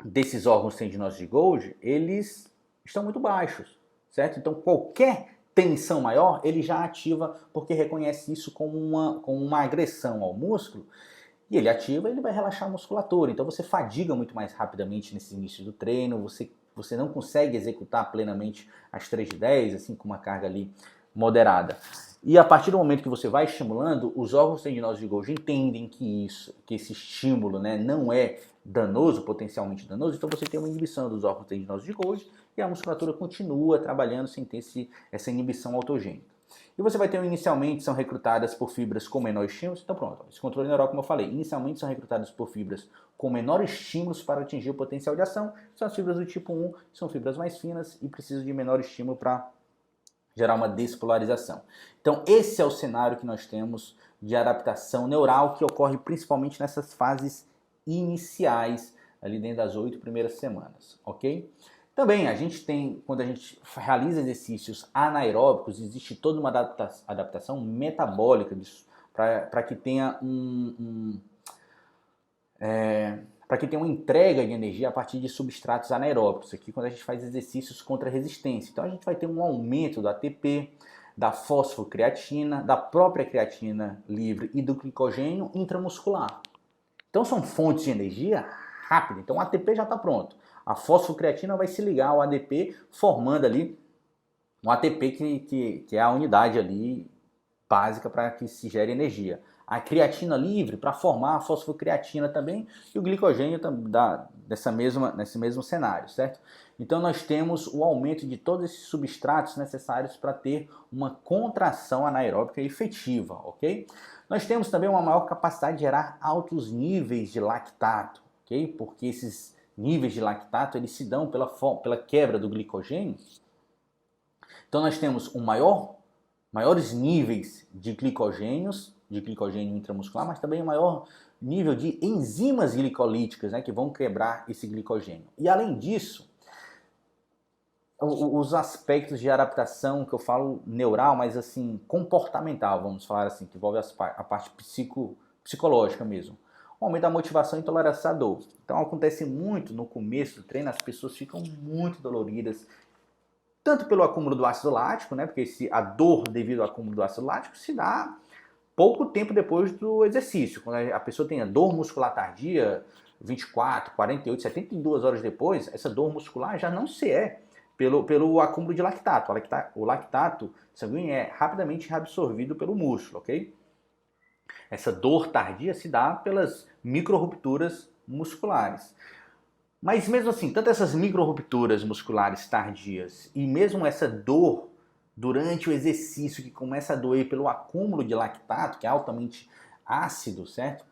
[SPEAKER 1] desses órgãos tendinosos de Golgi, eles estão muito baixos, certo? Então qualquer tensão maior, ele já ativa porque reconhece isso como uma agressão ao músculo, e ele ativa, ele vai relaxar a musculatura. Então você fadiga muito mais rapidamente nesse início do treino, você não consegue executar plenamente as 3 de 10, assim, com uma carga ali moderada. E a partir do momento que você vai estimulando, os órgãos tendinosos de Golgi entendem que esse estímulo, né, não é danoso, potencialmente danoso, então você tem uma inibição dos órgãos tendinosos de Golgi e a musculatura continua trabalhando sem ter essa inibição autogênica. E você vai ter, inicialmente, são recrutadas por fibras com menor estímulo. Então pronto, esse controle neural, como eu falei, inicialmente são recrutadas por fibras com menor estímulos para atingir o potencial de ação. São as fibras do tipo 1, são fibras mais finas e precisam de menor estímulo para gerar uma despolarização. Então esse é o cenário que nós temos de adaptação neural que ocorre principalmente nessas fases iniciais, ali dentro das 8 primeiras semanas, ok? Também a gente tem, quando a gente realiza exercícios anaeróbicos, existe toda uma adaptação metabólica para que tenha para que tenha uma entrega de energia a partir de substratos anaeróbicos. Aqui quando a gente faz exercícios contra resistência. Então a gente vai ter um aumento do ATP, da fosfocreatina, da própria creatina livre e do glicogênio intramuscular. Então são fontes de energia rápida. Então o ATP já está pronto. A fosfocreatina vai se ligar ao ADP, formando ali um ATP que é a unidade ali básica para que se gere energia. A creatina livre para formar a fosfocreatina também e o glicogênio nesse mesmo cenário, certo? Então nós temos o aumento de todos esses substratos necessários para ter uma contração anaeróbica efetiva, ok? Nós temos também uma maior capacidade de gerar altos níveis de lactato, ok? Porque esses níveis de lactato eles se dão pela quebra do glicogênio. Então nós temos maiores níveis de glicogênio intramuscular, mas também um maior nível de enzimas glicolíticas, né, que vão quebrar esse glicogênio. E além disso, os aspectos de adaptação que eu falo neural, mas assim comportamental, vamos falar assim, que envolve a parte psicológica mesmo. O aumento da motivação e tolerância à dor. Então acontece muito no começo do treino, as pessoas ficam muito doloridas, tanto pelo acúmulo do ácido lático, né, porque a dor devido ao acúmulo do ácido lático se dá pouco tempo depois do exercício. Quando a pessoa tem a dor muscular tardia, 24, 48, 72 horas depois, essa dor muscular já não se é pelo acúmulo de lactato. O lactato sanguíneo é rapidamente reabsorvido pelo músculo, ok? Essa dor tardia se dá pelas microrrupturas musculares. Mas mesmo assim, tanto essas microrrupturas musculares tardias e mesmo essa dor durante o exercício que começa a doer pelo acúmulo de lactato, que é altamente ácido, certo?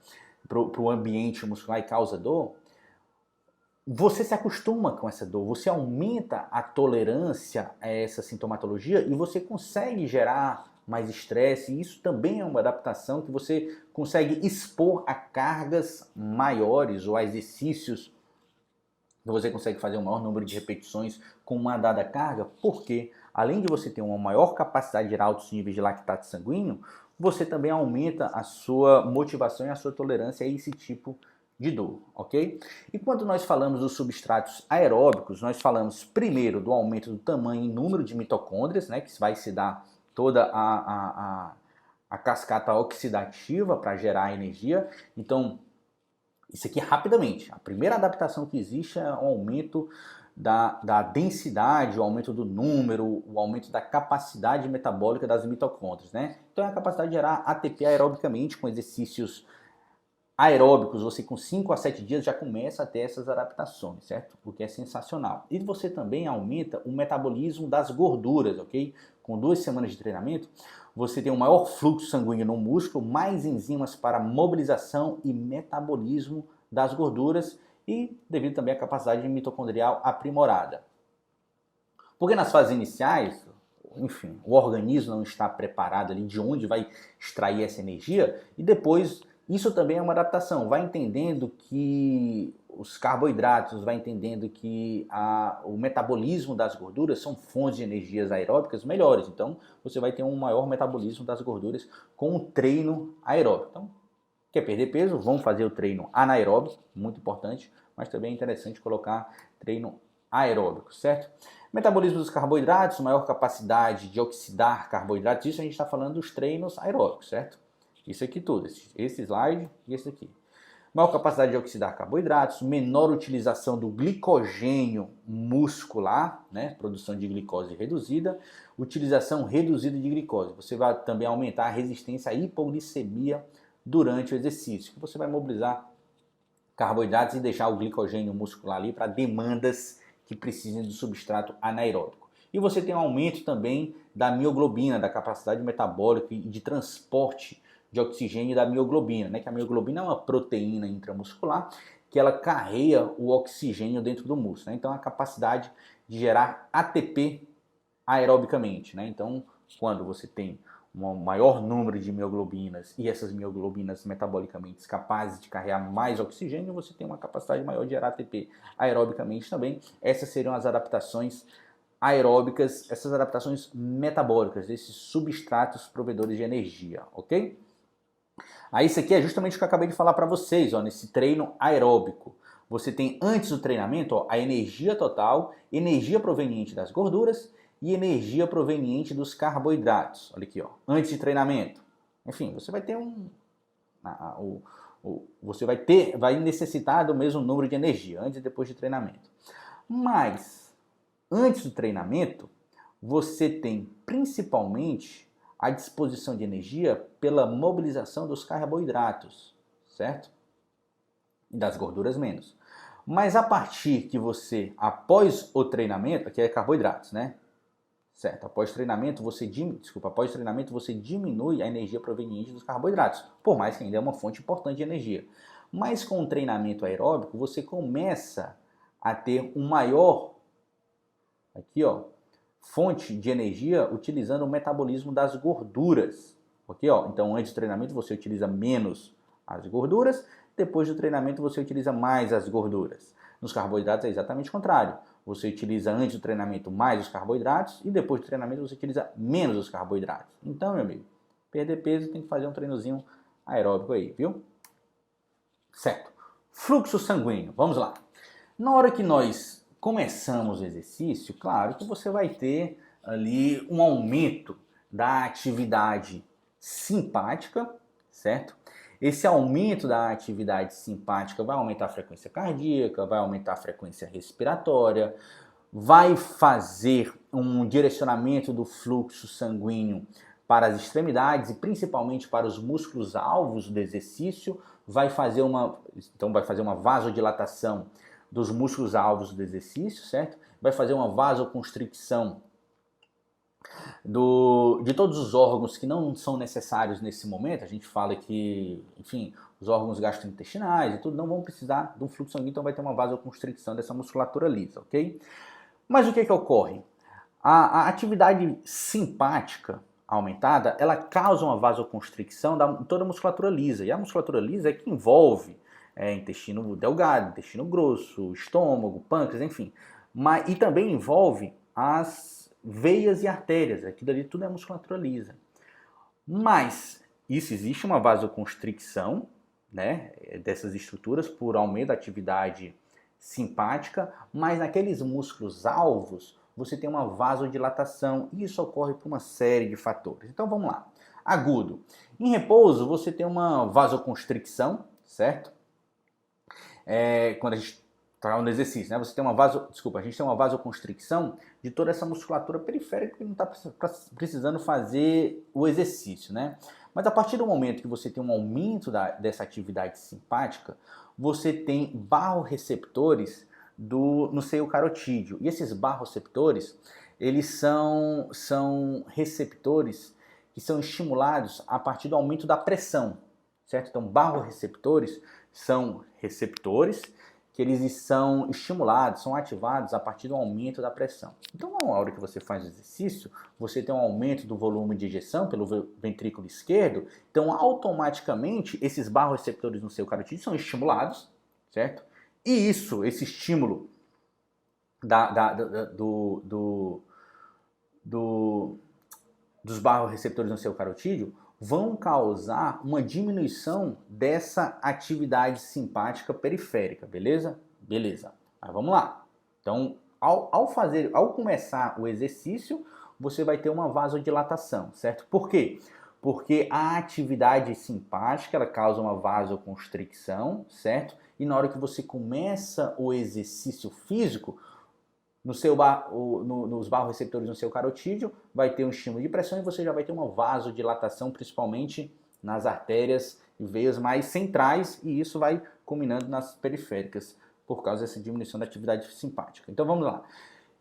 [SPEAKER 1] Para o ambiente muscular e causa dor, você se acostuma com essa dor, você aumenta a tolerância a essa sintomatologia e você consegue gerar mais estresse, e isso também é uma adaptação que você consegue expor a cargas maiores ou a exercícios que você consegue fazer um maior número de repetições com uma dada carga, porque além de você ter uma maior capacidade de gerar altos níveis de lactato sanguíneo, você também aumenta a sua motivação e a sua tolerância a esse tipo de dor, ok? E quando nós falamos dos substratos aeróbicos, nós falamos primeiro do aumento do tamanho e número de mitocôndrias, né, que vai se dar toda a cascata oxidativa para gerar energia. Então, isso aqui rapidamente. A primeira adaptação que existe é o aumento da densidade, o aumento do número, o aumento da capacidade metabólica das mitocôndrias, né? Então é a capacidade de gerar ATP aerobicamente com exercícios aeróbicos. Você com 5 a 7 dias já começa a ter essas adaptações, certo? O que é sensacional. E você também aumenta o metabolismo das gorduras, ok? Com 2 semanas de treinamento, você tem um maior fluxo sanguíneo no músculo, mais enzimas para mobilização e metabolismo das gorduras e devido também à capacidade mitocondrial aprimorada. Porque nas fases iniciais, enfim, o organismo não está preparado ali de onde vai extrair essa energia e depois isso também é uma adaptação. Vai entendendo que os carboidratos, vai entendendo que o metabolismo das gorduras são fontes de energias aeróbicas melhores. Então, você vai ter um maior metabolismo das gorduras com o treino aeróbico. Então, quer perder peso? Vamos fazer o treino anaeróbico, muito importante, mas também é interessante colocar treino aeróbico, certo? Metabolismo dos carboidratos, maior capacidade de oxidar carboidratos, isso a gente está falando dos treinos aeróbicos, certo? Isso aqui tudo, esse slide e esse aqui. Maior capacidade de oxidar carboidratos, menor utilização do glicogênio muscular, né? Produção de glicose reduzida, utilização reduzida de glicose. Você vai também aumentar a resistência à hipoglicemia durante o exercício, que você vai mobilizar carboidratos e deixar o glicogênio muscular ali para demandas que precisem do substrato anaeróbico. E você tem um aumento também da mioglobina, da capacidade metabólica e de transporte de oxigênio da mioglobina, né? Que a mioglobina é uma proteína intramuscular que ela carrega o oxigênio dentro do músculo, né? Então a capacidade de gerar ATP aerobicamente, né? Então quando você tem um maior número de mioglobinas e essas mioglobinas metabolicamente capazes de carregar mais oxigênio, você tem uma capacidade maior de gerar ATP aerobicamente também. Essas seriam as adaptações aeróbicas, essas adaptações metabólicas desses substratos provedores de energia, ok? Aí isso aqui é justamente o que eu acabei de falar para vocês, ó, nesse treino aeróbico. Você tem antes do treinamento, ó, a energia total, energia proveniente das gorduras e energia proveniente dos carboidratos. Olha aqui, ó, antes de treinamento. Enfim, você vai ter vai necessitar do mesmo número de energia antes e depois de treinamento. Mas antes do treinamento, você tem principalmente a disposição de energia pela mobilização dos carboidratos, certo? E das gorduras menos. Mas a partir que você, após o treinamento, aqui é carboidratos, né? Certo, após treinamento você diminui a energia proveniente dos carboidratos, por mais que ainda é uma fonte importante de energia. Mas com o treinamento aeróbico, você começa a ter um maior, aqui ó, fonte de energia utilizando o metabolismo das gorduras. Ok? Ó, então, antes do treinamento você utiliza menos as gorduras, depois do treinamento você utiliza mais as gorduras. Nos carboidratos é exatamente o contrário. Você utiliza antes do treinamento mais os carboidratos e depois do treinamento você utiliza menos os carboidratos. Então, meu amigo, perder peso tem que fazer um treinozinho aeróbico aí, viu? Certo. Fluxo sanguíneo, vamos lá. Na hora que nós começamos o exercício, claro que você vai ter ali um aumento da atividade simpática, certo? Esse aumento da atividade simpática vai aumentar a frequência cardíaca, vai aumentar a frequência respiratória, vai fazer um direcionamento do fluxo sanguíneo para as extremidades e principalmente para os músculos alvos do exercício, vai fazer uma vasodilatação dos músculos alvos do exercício, certo? Vai fazer uma vasoconstricção de todos os órgãos que não são necessários nesse momento. A gente fala que, enfim, os órgãos gastrointestinais e tudo não vão precisar de um fluxo sanguíneo, então vai ter uma vasoconstricção dessa musculatura lisa, ok? Mas o que ocorre? A atividade simpática, aumentada, ela causa uma vasoconstricção da toda a musculatura lisa. E a musculatura lisa é que envolve intestino delgado, intestino grosso, estômago, pâncreas, enfim. E também envolve as veias e artérias. Aquilo ali tudo é musculatura lisa. Mas isso existe uma vasoconstricção, né, dessas estruturas por aumento da atividade simpática, mas naqueles músculos alvos você tem uma vasodilatação e isso ocorre por uma série de fatores. Então vamos lá. Agudo. Em repouso você tem uma vasoconstricção, certo? Quando a gente está no exercício, né? Você tem a gente tem uma vasoconstricção de toda essa musculatura periférica que não está precisando fazer o exercício, né? Mas a partir do momento que você tem um aumento dessa atividade simpática, você tem barroreceptores no seio carotídeo. E esses barroreceptores, eles são receptores que são estimulados a partir do aumento da pressão, certo? Então, barroreceptores são receptores que eles são estimulados, são ativados a partir do aumento da pressão. Então, na hora que você faz o exercício, você tem um aumento do volume de ejeção pelo ventrículo esquerdo, então automaticamente esses barroreceptores no seu carotídeo são estimulados, certo? E esse estímulo dos barroreceptores no seu carotídeo vão causar uma diminuição dessa atividade simpática periférica, beleza? Beleza. Mas vamos lá. Então, ao começar o exercício, você vai ter uma vasodilatação, certo? Por quê? Porque a atividade simpática, ela causa uma vasoconstricção, certo? E na hora que você começa o exercício físico, nos barroreceptores no seu carotídeo, vai ter um estímulo de pressão e você já vai ter uma vasodilatação, principalmente nas artérias e veias mais centrais, e isso vai culminando nas periféricas, por causa dessa diminuição da atividade simpática. Então vamos lá.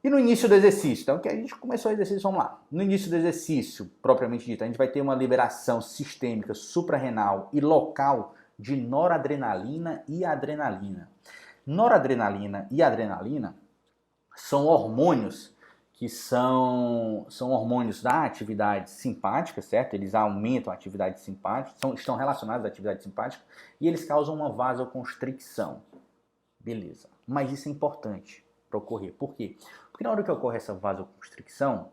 [SPEAKER 1] E no início do exercício? Então, que a gente começou o exercício, vamos lá. No início do exercício, propriamente dito, a gente vai ter uma liberação sistêmica, suprarrenal e local de noradrenalina e adrenalina. Noradrenalina e adrenalina são hormônios que são hormônios da atividade simpática, certo? Eles aumentam a atividade simpática, estão relacionados à atividade simpática e eles causam uma vasoconstricção. Beleza. Mas isso é importante para ocorrer. Por quê? Porque na hora que ocorre essa vasoconstricção,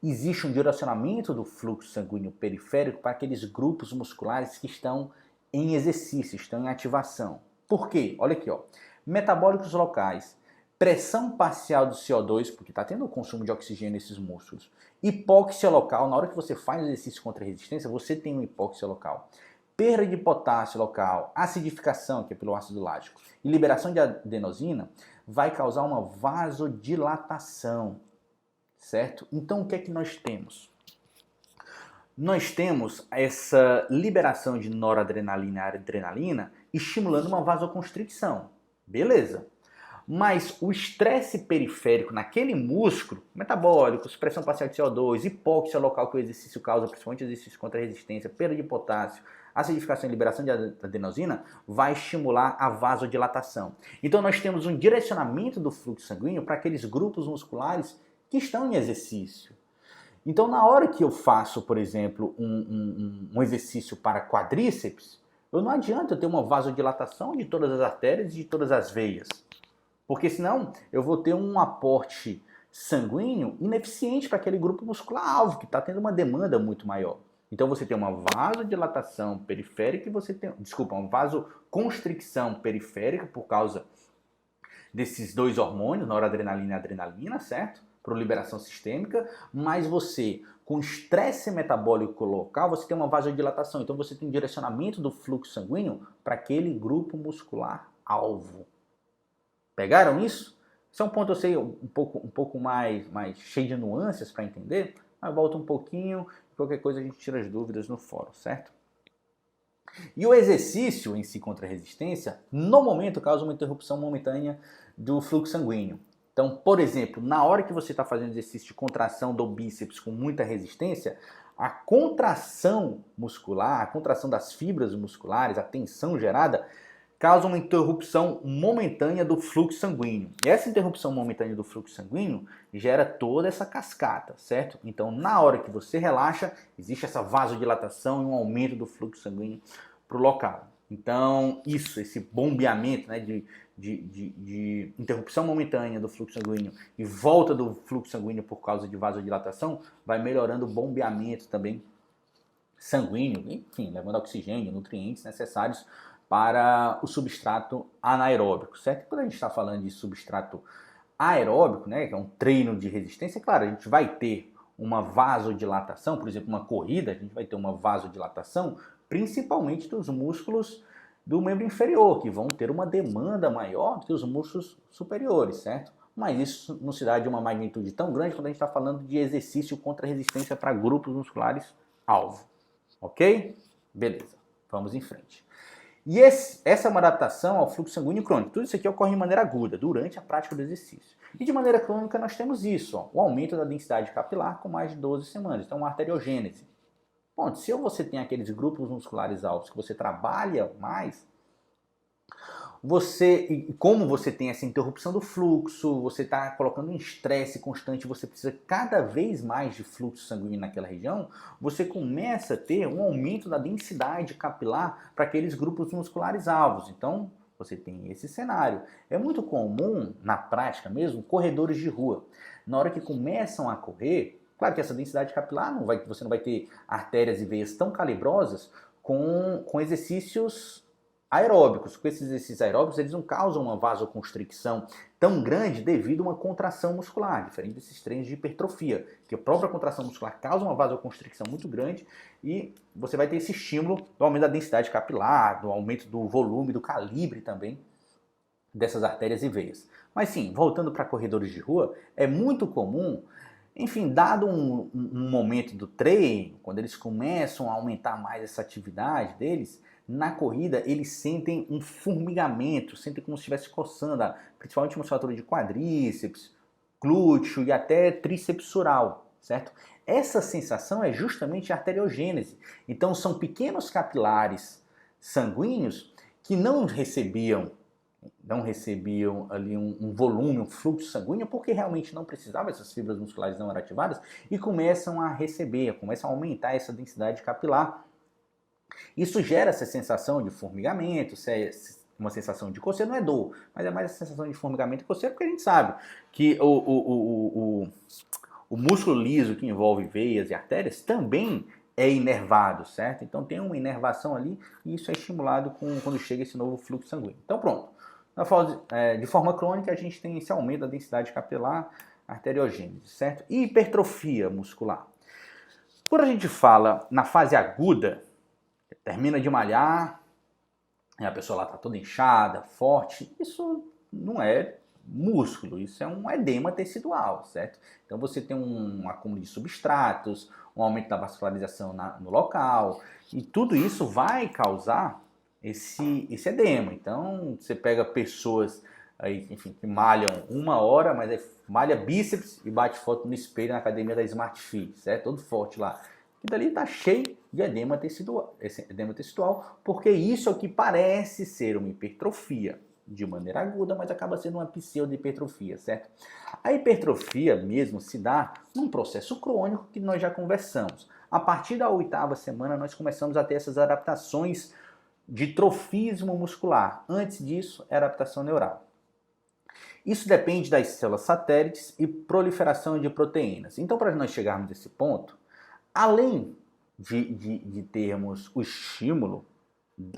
[SPEAKER 1] existe um direcionamento do fluxo sanguíneo periférico para aqueles grupos musculares que estão em exercício, estão em ativação. Por quê? Olha aqui, ó. Metabólicos locais, pressão parcial do CO2, porque está tendo o consumo de oxigênio nesses músculos. Hipóxia local, na hora que você faz exercício contra a resistência, você tem uma hipóxia local. Perda de potássio local, acidificação, que é pelo ácido lático, e liberação de adenosina, vai causar uma vasodilatação, certo? Então, o que é que nós temos? Nós temos essa liberação de noradrenalina e adrenalina estimulando uma vasoconstricção. Beleza. Mas o estresse periférico naquele músculo, metabólicos, pressão parcial de CO2, hipóxia local que o exercício causa, principalmente exercício contra a resistência, perda de potássio, acidificação e liberação de adenosina, vai estimular a vasodilatação. Então nós temos um direcionamento do fluxo sanguíneo para aqueles grupos musculares que estão em exercício. Então na hora que eu faço, por exemplo, um exercício para quadríceps, não adianta eu ter uma vasodilatação de todas as artérias e de todas as veias. Porque senão eu vou ter um aporte sanguíneo ineficiente para aquele grupo muscular-alvo, que está tendo uma demanda muito maior. Então você tem uma vasodilatação periférica e você tem, uma vasoconstricção periférica por causa desses dois hormônios, noradrenalina e adrenalina, certo? Por liberação sistêmica, mas você, com estresse metabólico local, você tem uma vasodilatação. Então você tem direcionamento do fluxo sanguíneo para aquele grupo muscular-alvo. Pegaram isso? Esse é um ponto, eu sei, um pouco mais cheio de nuances para entender, mas volta um pouquinho, qualquer coisa a gente tira as dúvidas no fórum, certo? E o exercício em si contra a resistência, no momento, causa uma interrupção momentânea do fluxo sanguíneo. Então, por exemplo, na hora que você está fazendo exercício de contração do bíceps com muita resistência, a contração muscular, a contração das fibras musculares, a tensão gerada, causa uma interrupção momentânea do fluxo sanguíneo. E essa interrupção momentânea do fluxo sanguíneo gera toda essa cascata, certo? Então, na hora que você relaxa, existe essa vasodilatação e um aumento do fluxo sanguíneo para o local. Então, esse bombeamento, né, de interrupção momentânea do fluxo sanguíneo e volta do fluxo sanguíneo por causa de vasodilatação, vai melhorando o bombeamento também sanguíneo, enfim, levando oxigênio, nutrientes necessários para o substrato anaeróbico, certo? Quando a gente está falando de substrato aeróbico, né, que é um treino de resistência, claro, a gente vai ter uma vasodilatação, por exemplo, uma corrida, a gente vai ter uma vasodilatação, principalmente dos músculos do membro inferior, que vão ter uma demanda maior do que os músculos superiores, certo? Mas isso não se dá de uma magnitude tão grande quando a gente está falando de exercício contra resistência para grupos musculares alvo. Ok? Beleza, vamos em frente. E essa é uma adaptação ao fluxo sanguíneo crônico. Tudo isso aqui ocorre de maneira aguda, durante a prática do exercício. E de maneira crônica nós temos isso, ó, o aumento da densidade capilar com mais de 12 semanas. Então, uma arteriogênese. Bom, se você tem aqueles grupos musculares altos que você trabalha mais, como você tem essa interrupção do fluxo, você está colocando um estresse constante, você precisa cada vez mais de fluxo sanguíneo naquela região, você começa a ter um aumento da densidade capilar para aqueles grupos musculares alvos. Então, você tem esse cenário. É muito comum, na prática mesmo, corredores de rua. Na hora que começam a correr, claro que essa densidade capilar, você não vai ter artérias e veias tão calibrosas com exercícios aeróbicos. Com esses exercícios aeróbicos, eles não causam uma vasoconstricção tão grande devido a uma contração muscular, diferente desses treinos de hipertrofia, que a própria contração muscular causa uma vasoconstricção muito grande e você vai ter esse estímulo do aumento da densidade capilar, do aumento do volume, do calibre também dessas artérias e veias. Mas sim, voltando para corredores de rua, é muito comum, enfim, dado um momento do treino, quando eles começam a aumentar mais essa atividade deles, na corrida eles sentem um formigamento, sentem como se estivesse coçando, principalmente musculatura de quadríceps, glúteo e até tríceps sural, certo? Essa sensação é justamente a arteriogênese. Então são pequenos capilares sanguíneos que não recebiam ali um volume, um fluxo sanguíneo, porque realmente não precisava, essas fibras musculares não eram ativadas, e começam a receber, começam a aumentar essa densidade capilar. Isso gera essa sensação de formigamento, uma sensação de coceira, não é dor, mas é mais a sensação de formigamento e coceira, porque a gente sabe que o músculo liso que envolve veias e artérias também é inervado, certo? Então tem uma inervação ali e isso é estimulado quando chega esse novo fluxo sanguíneo. Então pronto, de forma crônica a gente tem esse aumento da densidade capilar, arteriogênese, certo? E hipertrofia muscular. Quando a gente fala na fase aguda, termina de malhar, e a pessoa lá está toda inchada, forte, isso não é músculo, isso é um edema tecidual, certo? Então você tem um acúmulo de substratos, um aumento da vascularização no local, e tudo isso vai causar esse edema. Então você pega pessoas aí, enfim, que malham 1 hora, mas malha bíceps e bate foto no espelho na academia da Smart Fit, certo? Todo forte lá. E dali está cheio de edema tecidual, porque isso é o que parece ser uma hipertrofia de maneira aguda, mas acaba sendo uma pseudo-hipertrofia, certo? A hipertrofia mesmo se dá num processo crônico que nós já conversamos. A partir da 8ª semana nós começamos a ter essas adaptações de trofismo muscular. Antes disso, é adaptação neural. Isso depende das células satélites e proliferação de proteínas. Então, para nós chegarmos nesse ponto, além de termos o estímulo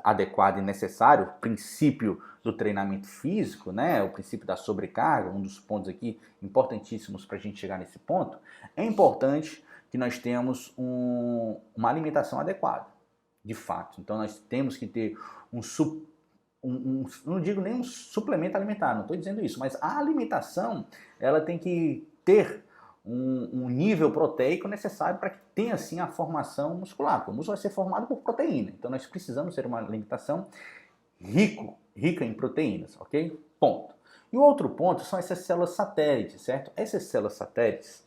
[SPEAKER 1] adequado e necessário, o princípio do treinamento físico, né, o princípio da sobrecarga, um dos pontos aqui importantíssimos para a gente chegar nesse ponto, é importante que nós tenhamos uma alimentação adequada, de fato. Então nós temos que ter não digo nem um suplemento alimentar, não estou dizendo isso, mas a alimentação ela tem que ter um nível proteico necessário para que tenha assim a formação muscular. O músculo vai ser formado por proteína, então nós precisamos ter uma alimentação rica em proteínas, ok? Ponto. E o outro ponto são essas células satélites, certo? Essas células satélites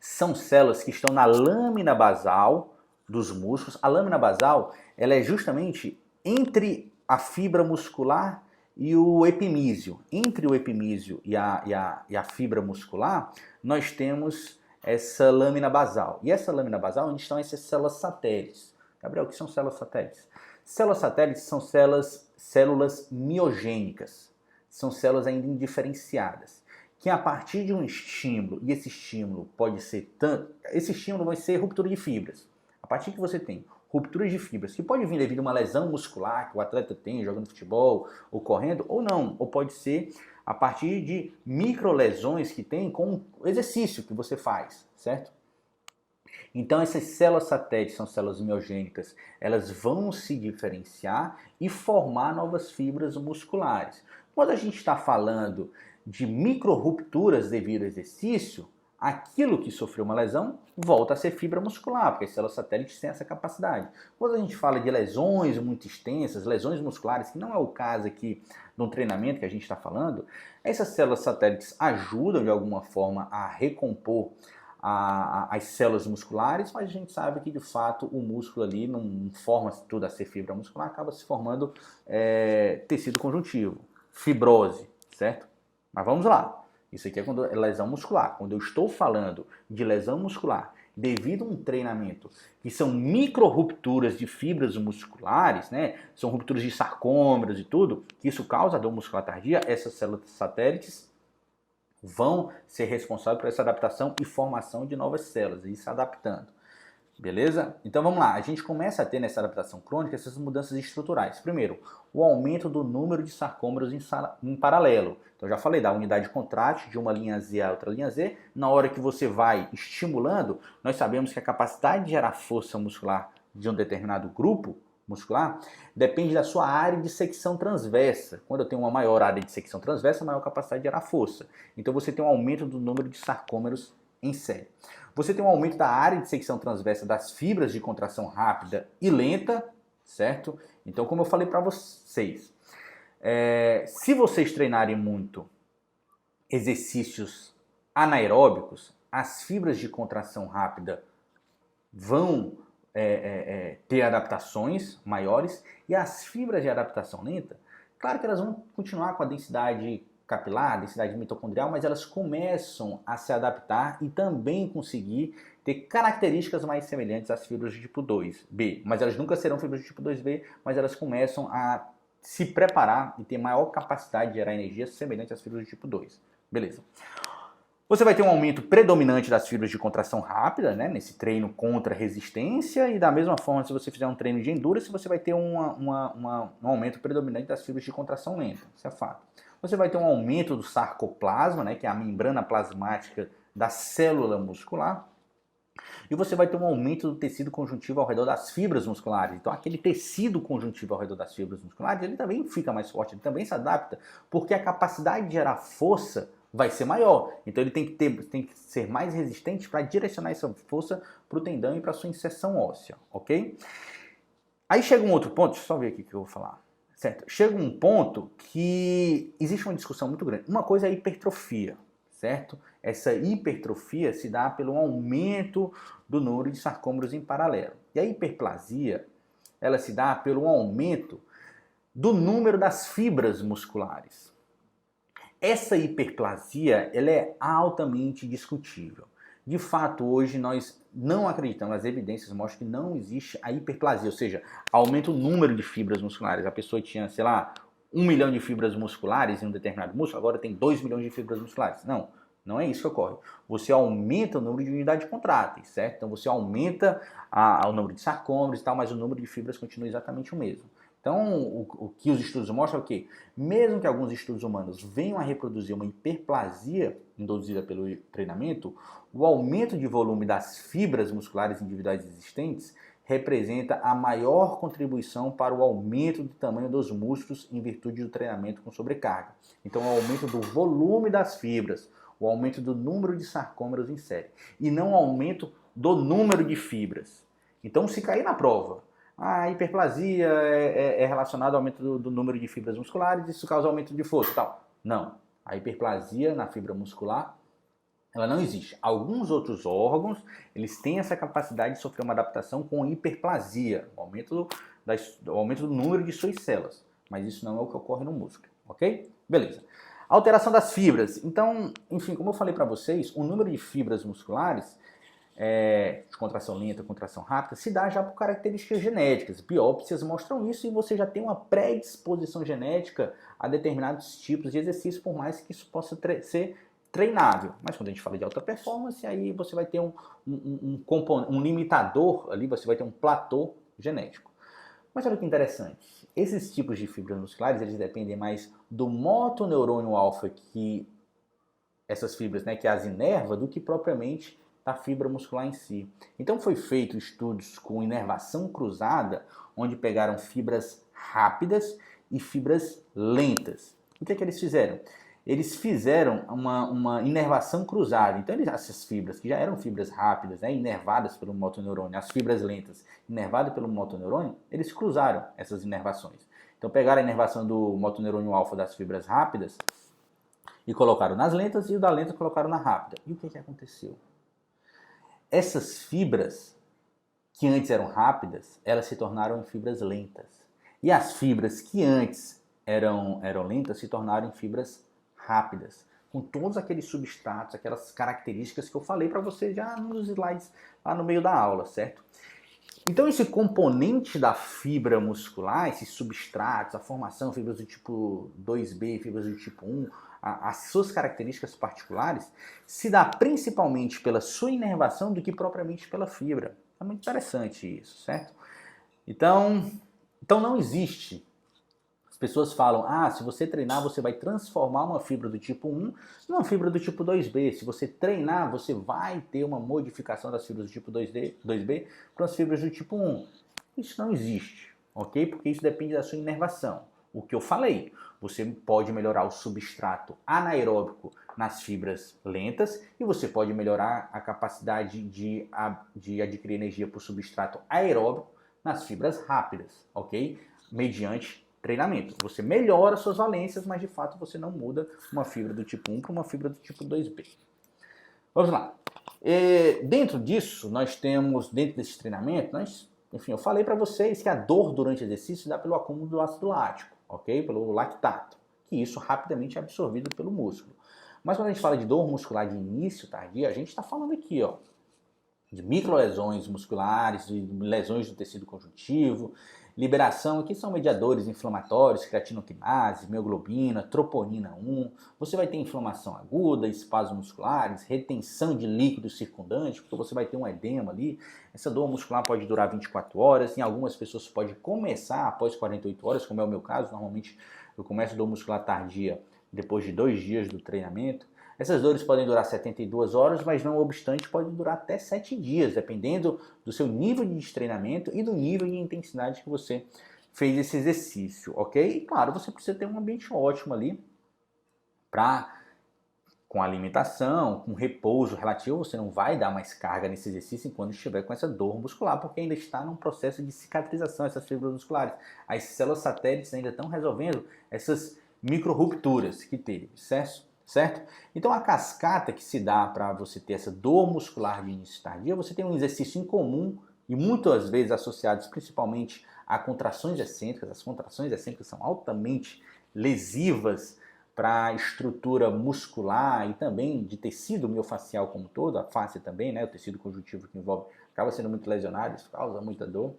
[SPEAKER 1] são células que estão na lâmina basal dos músculos. A lâmina basal ela é justamente entre a fibra muscular e o epimísio. Entre o epimísio e a fibra muscular, nós temos essa lâmina basal. E essa lâmina basal, onde estão essas células satélites? Gabriel, o que são células satélites? Células satélites são células miogênicas. São células ainda indiferenciadas, que a partir de um estímulo, e esse estímulo pode ser esse estímulo vai ser ruptura de fibras. A partir que você tem rupturas de fibras, que pode vir devido a uma lesão muscular que o atleta tem jogando futebol ou correndo, ou não, ou pode ser a partir de microlesões que tem com o exercício que você faz, certo? Então essas células satélites são células miogênicas, elas vão se diferenciar e formar novas fibras musculares. Quando a gente está falando de microrupturas devido ao exercício, aquilo que sofreu uma lesão volta a ser fibra muscular, porque as células satélites têm essa capacidade. Quando a gente fala de lesões muito extensas, lesões musculares, que não é o caso aqui de um treinamento que a gente está falando, essas células satélites ajudam de alguma forma a recompor as células musculares, mas a gente sabe que de fato o músculo ali não forma tudo a ser fibra muscular, acaba se formando tecido conjuntivo, fibrose, certo? Mas vamos lá. Isso aqui é quando é lesão muscular. Quando eu estou falando de lesão muscular devido a um treinamento que são micro-rupturas de fibras musculares, né? São rupturas de sarcômeros e tudo, que isso causa dor muscular tardia, essas células satélites vão ser responsáveis por essa adaptação e formação de novas células, e se adaptando. Beleza? Então vamos lá, a gente começa a ter nessa adaptação crônica essas mudanças estruturais. Primeiro, o aumento do número de sarcômeros em paralelo. Então já falei da unidade contrátil de uma linha Z a outra linha Z. Na hora que você vai estimulando, nós sabemos que a capacidade de gerar força muscular de um determinado grupo muscular depende da sua área de secção transversa. Quando eu tenho uma maior área de secção transversa, maior capacidade de gerar força. Então você tem um aumento do número de sarcômeros em série. Você tem um aumento da área de secção transversa das fibras de contração rápida e lenta, certo? Então, como eu falei para vocês, se vocês treinarem muito exercícios anaeróbicos, as fibras de contração rápida vão ter adaptações maiores e as fibras de adaptação lenta, claro que elas vão continuar com a densidade capilar, densidade mitocondrial, mas elas começam a se adaptar e também conseguir ter características mais semelhantes às fibras do tipo 2B. Mas elas nunca serão fibras do tipo 2B, mas elas começam a se preparar e ter maior capacidade de gerar energia semelhante às fibras do tipo 2. Beleza. Você vai ter um aumento predominante das fibras de contração rápida, né, nesse treino contra resistência, e da mesma forma, se você fizer um treino de endurance, você vai ter um aumento predominante das fibras de contração lenta, isso é fato. Você vai ter um aumento do sarcoplasma, né, que é a membrana plasmática da célula muscular, e você vai ter um aumento do tecido conjuntivo ao redor das fibras musculares. Então, aquele tecido conjuntivo ao redor das fibras musculares, ele também fica mais forte, ele também se adapta, porque a capacidade de gerar força vai ser maior. Então ele tem que ser mais resistente para direcionar essa força para o tendão e para a sua inserção óssea, ok? Aí chega um outro ponto, deixa eu só ver aqui o que eu vou falar. Certo? Chega um ponto que existe uma discussão muito grande. Uma coisa é a hipertrofia, certo? Essa hipertrofia se dá pelo aumento do número de sarcômeros em paralelo. E a hiperplasia, ela se dá pelo aumento do número das fibras musculares. Essa hiperplasia, ela é altamente discutível. De fato, hoje nós não acreditamos, as evidências mostram que não existe a hiperplasia, ou seja, aumenta o número de fibras musculares. A pessoa tinha, sei lá, 1 milhão de fibras musculares em um determinado músculo, agora tem 2 milhões de fibras musculares. Não, não é isso que ocorre. Você aumenta o número de unidades contráteis, certo? Então você aumenta o número de sarcômeros e tal, mas o número de fibras continua exatamente o mesmo. Então, o que os estudos mostram é o quê? Mesmo que alguns estudos humanos venham a reproduzir uma hiperplasia induzida pelo treinamento, o aumento de volume das fibras musculares individuais existentes representa a maior contribuição para o aumento do tamanho dos músculos em virtude do treinamento com sobrecarga. Então, o aumento do volume das fibras, o aumento do número de sarcômeros em série, e não o aumento do número de fibras. Então, se cair na prova, a hiperplasia é relacionada ao aumento do número de fibras musculares, isso causa aumento de força e tal. Não, a hiperplasia na fibra muscular, ela não existe. Alguns outros órgãos, eles têm essa capacidade de sofrer uma adaptação com hiperplasia, o aumento do número de suas células. mas isso não é o que ocorre no músculo, ok? Beleza. Alteração das fibras. Então, enfim, como eu falei para vocês, o número de fibras musculares de contração lenta, contração rápida, se dá já por características genéticas. Biópsias mostram isso e você já tem uma predisposição genética a determinados tipos de exercício, por mais que isso possa ser treinável. Mas quando a gente fala de alta performance, aí você vai ter um limitador ali, você vai ter um platô genético. Mas olha que interessante, esses tipos de fibras musculares, eles dependem mais do motoneurônio alfa, que essas fibras, né, que as inerva, do que propriamente da fibra muscular em si. Então foi feito estudos com inervação cruzada, onde pegaram fibras rápidas e fibras lentas. O que é que eles fizeram? Eles fizeram uma inervação cruzada. Então essas fibras, que já eram fibras rápidas, né, inervadas pelo motoneurônio, as fibras lentas inervadas pelo motoneurônio, eles cruzaram essas inervações. Então pegaram a inervação do motoneurônio alfa das fibras rápidas e colocaram nas lentas, e o da lenta colocaram na rápida. E o que aconteceu? Essas fibras, que antes eram rápidas, elas se tornaram em fibras lentas. E as fibras que antes eram lentas se tornaram em fibras rápidas, com todos aqueles substratos, aquelas características que eu falei para vocês já nos slides lá no meio da aula, certo? Então esse componente da fibra muscular, esses substratos, a formação, fibras do tipo 2B, fibras do tipo 1, as suas características particulares, se dá principalmente pela sua inervação do que propriamente pela fibra. É muito interessante isso, certo? Então não existe. As pessoas falam, se você treinar, você vai transformar uma fibra do tipo 1 numa fibra do tipo 2B. Se você treinar, você vai ter uma modificação das fibras do tipo 2B para as fibras do tipo 1. Isso não existe, ok? Porque isso depende da sua inervação. O que eu falei, você pode melhorar o substrato anaeróbico nas fibras lentas e você pode melhorar a capacidade de adquirir energia por substrato aeróbico nas fibras rápidas, ok? Mediante treinamento. Você melhora suas valências, mas de fato você não muda uma fibra do tipo 1 para uma fibra do tipo 2B. Vamos lá. Dentro disso, nós temos, dentro desse treinamento, enfim, eu falei para vocês que a dor durante o exercício dá pelo acúmulo do ácido lático, ok? Pelo lactato, que isso rapidamente é absorvido pelo músculo. Mas quando a gente fala de dor muscular de início tardio, a gente está falando aqui, ó, de microlesões musculares, de lesões do tecido conjuntivo, liberação, aqui são mediadores inflamatórios, creatinoquinase, mioglobina, troponina 1. Você vai ter inflamação aguda, espasmos musculares, retenção de líquido circundante, porque você vai ter um edema ali. Essa dor muscular pode durar 24 horas, em algumas pessoas pode começar após 48 horas, como é o meu caso. Normalmente eu começo dor muscular tardia depois de 2 dias do treinamento. Essas dores podem durar 72 horas, mas não obstante podem durar até 7 dias, dependendo do seu nível de treinamento e do nível de intensidade que você fez esse exercício, ok? E claro, você precisa ter um ambiente ótimo ali com alimentação, com repouso relativo. Você não vai dar mais carga nesse exercício enquanto estiver com essa dor muscular, porque ainda está num processo de cicatrização essas fibras musculares. As células satélites ainda estão resolvendo essas micro-rupturas que teve, certo? Então a cascata que se dá para você ter essa dor muscular de início tardio, você tem um exercício incomum e muitas vezes associados principalmente a contrações excêntricas. As contrações excêntricas são altamente lesivas para a estrutura muscular e também de tecido miofascial como todo, a face também, né, o tecido conjuntivo que envolve, acaba sendo muito lesionado, isso causa muita dor.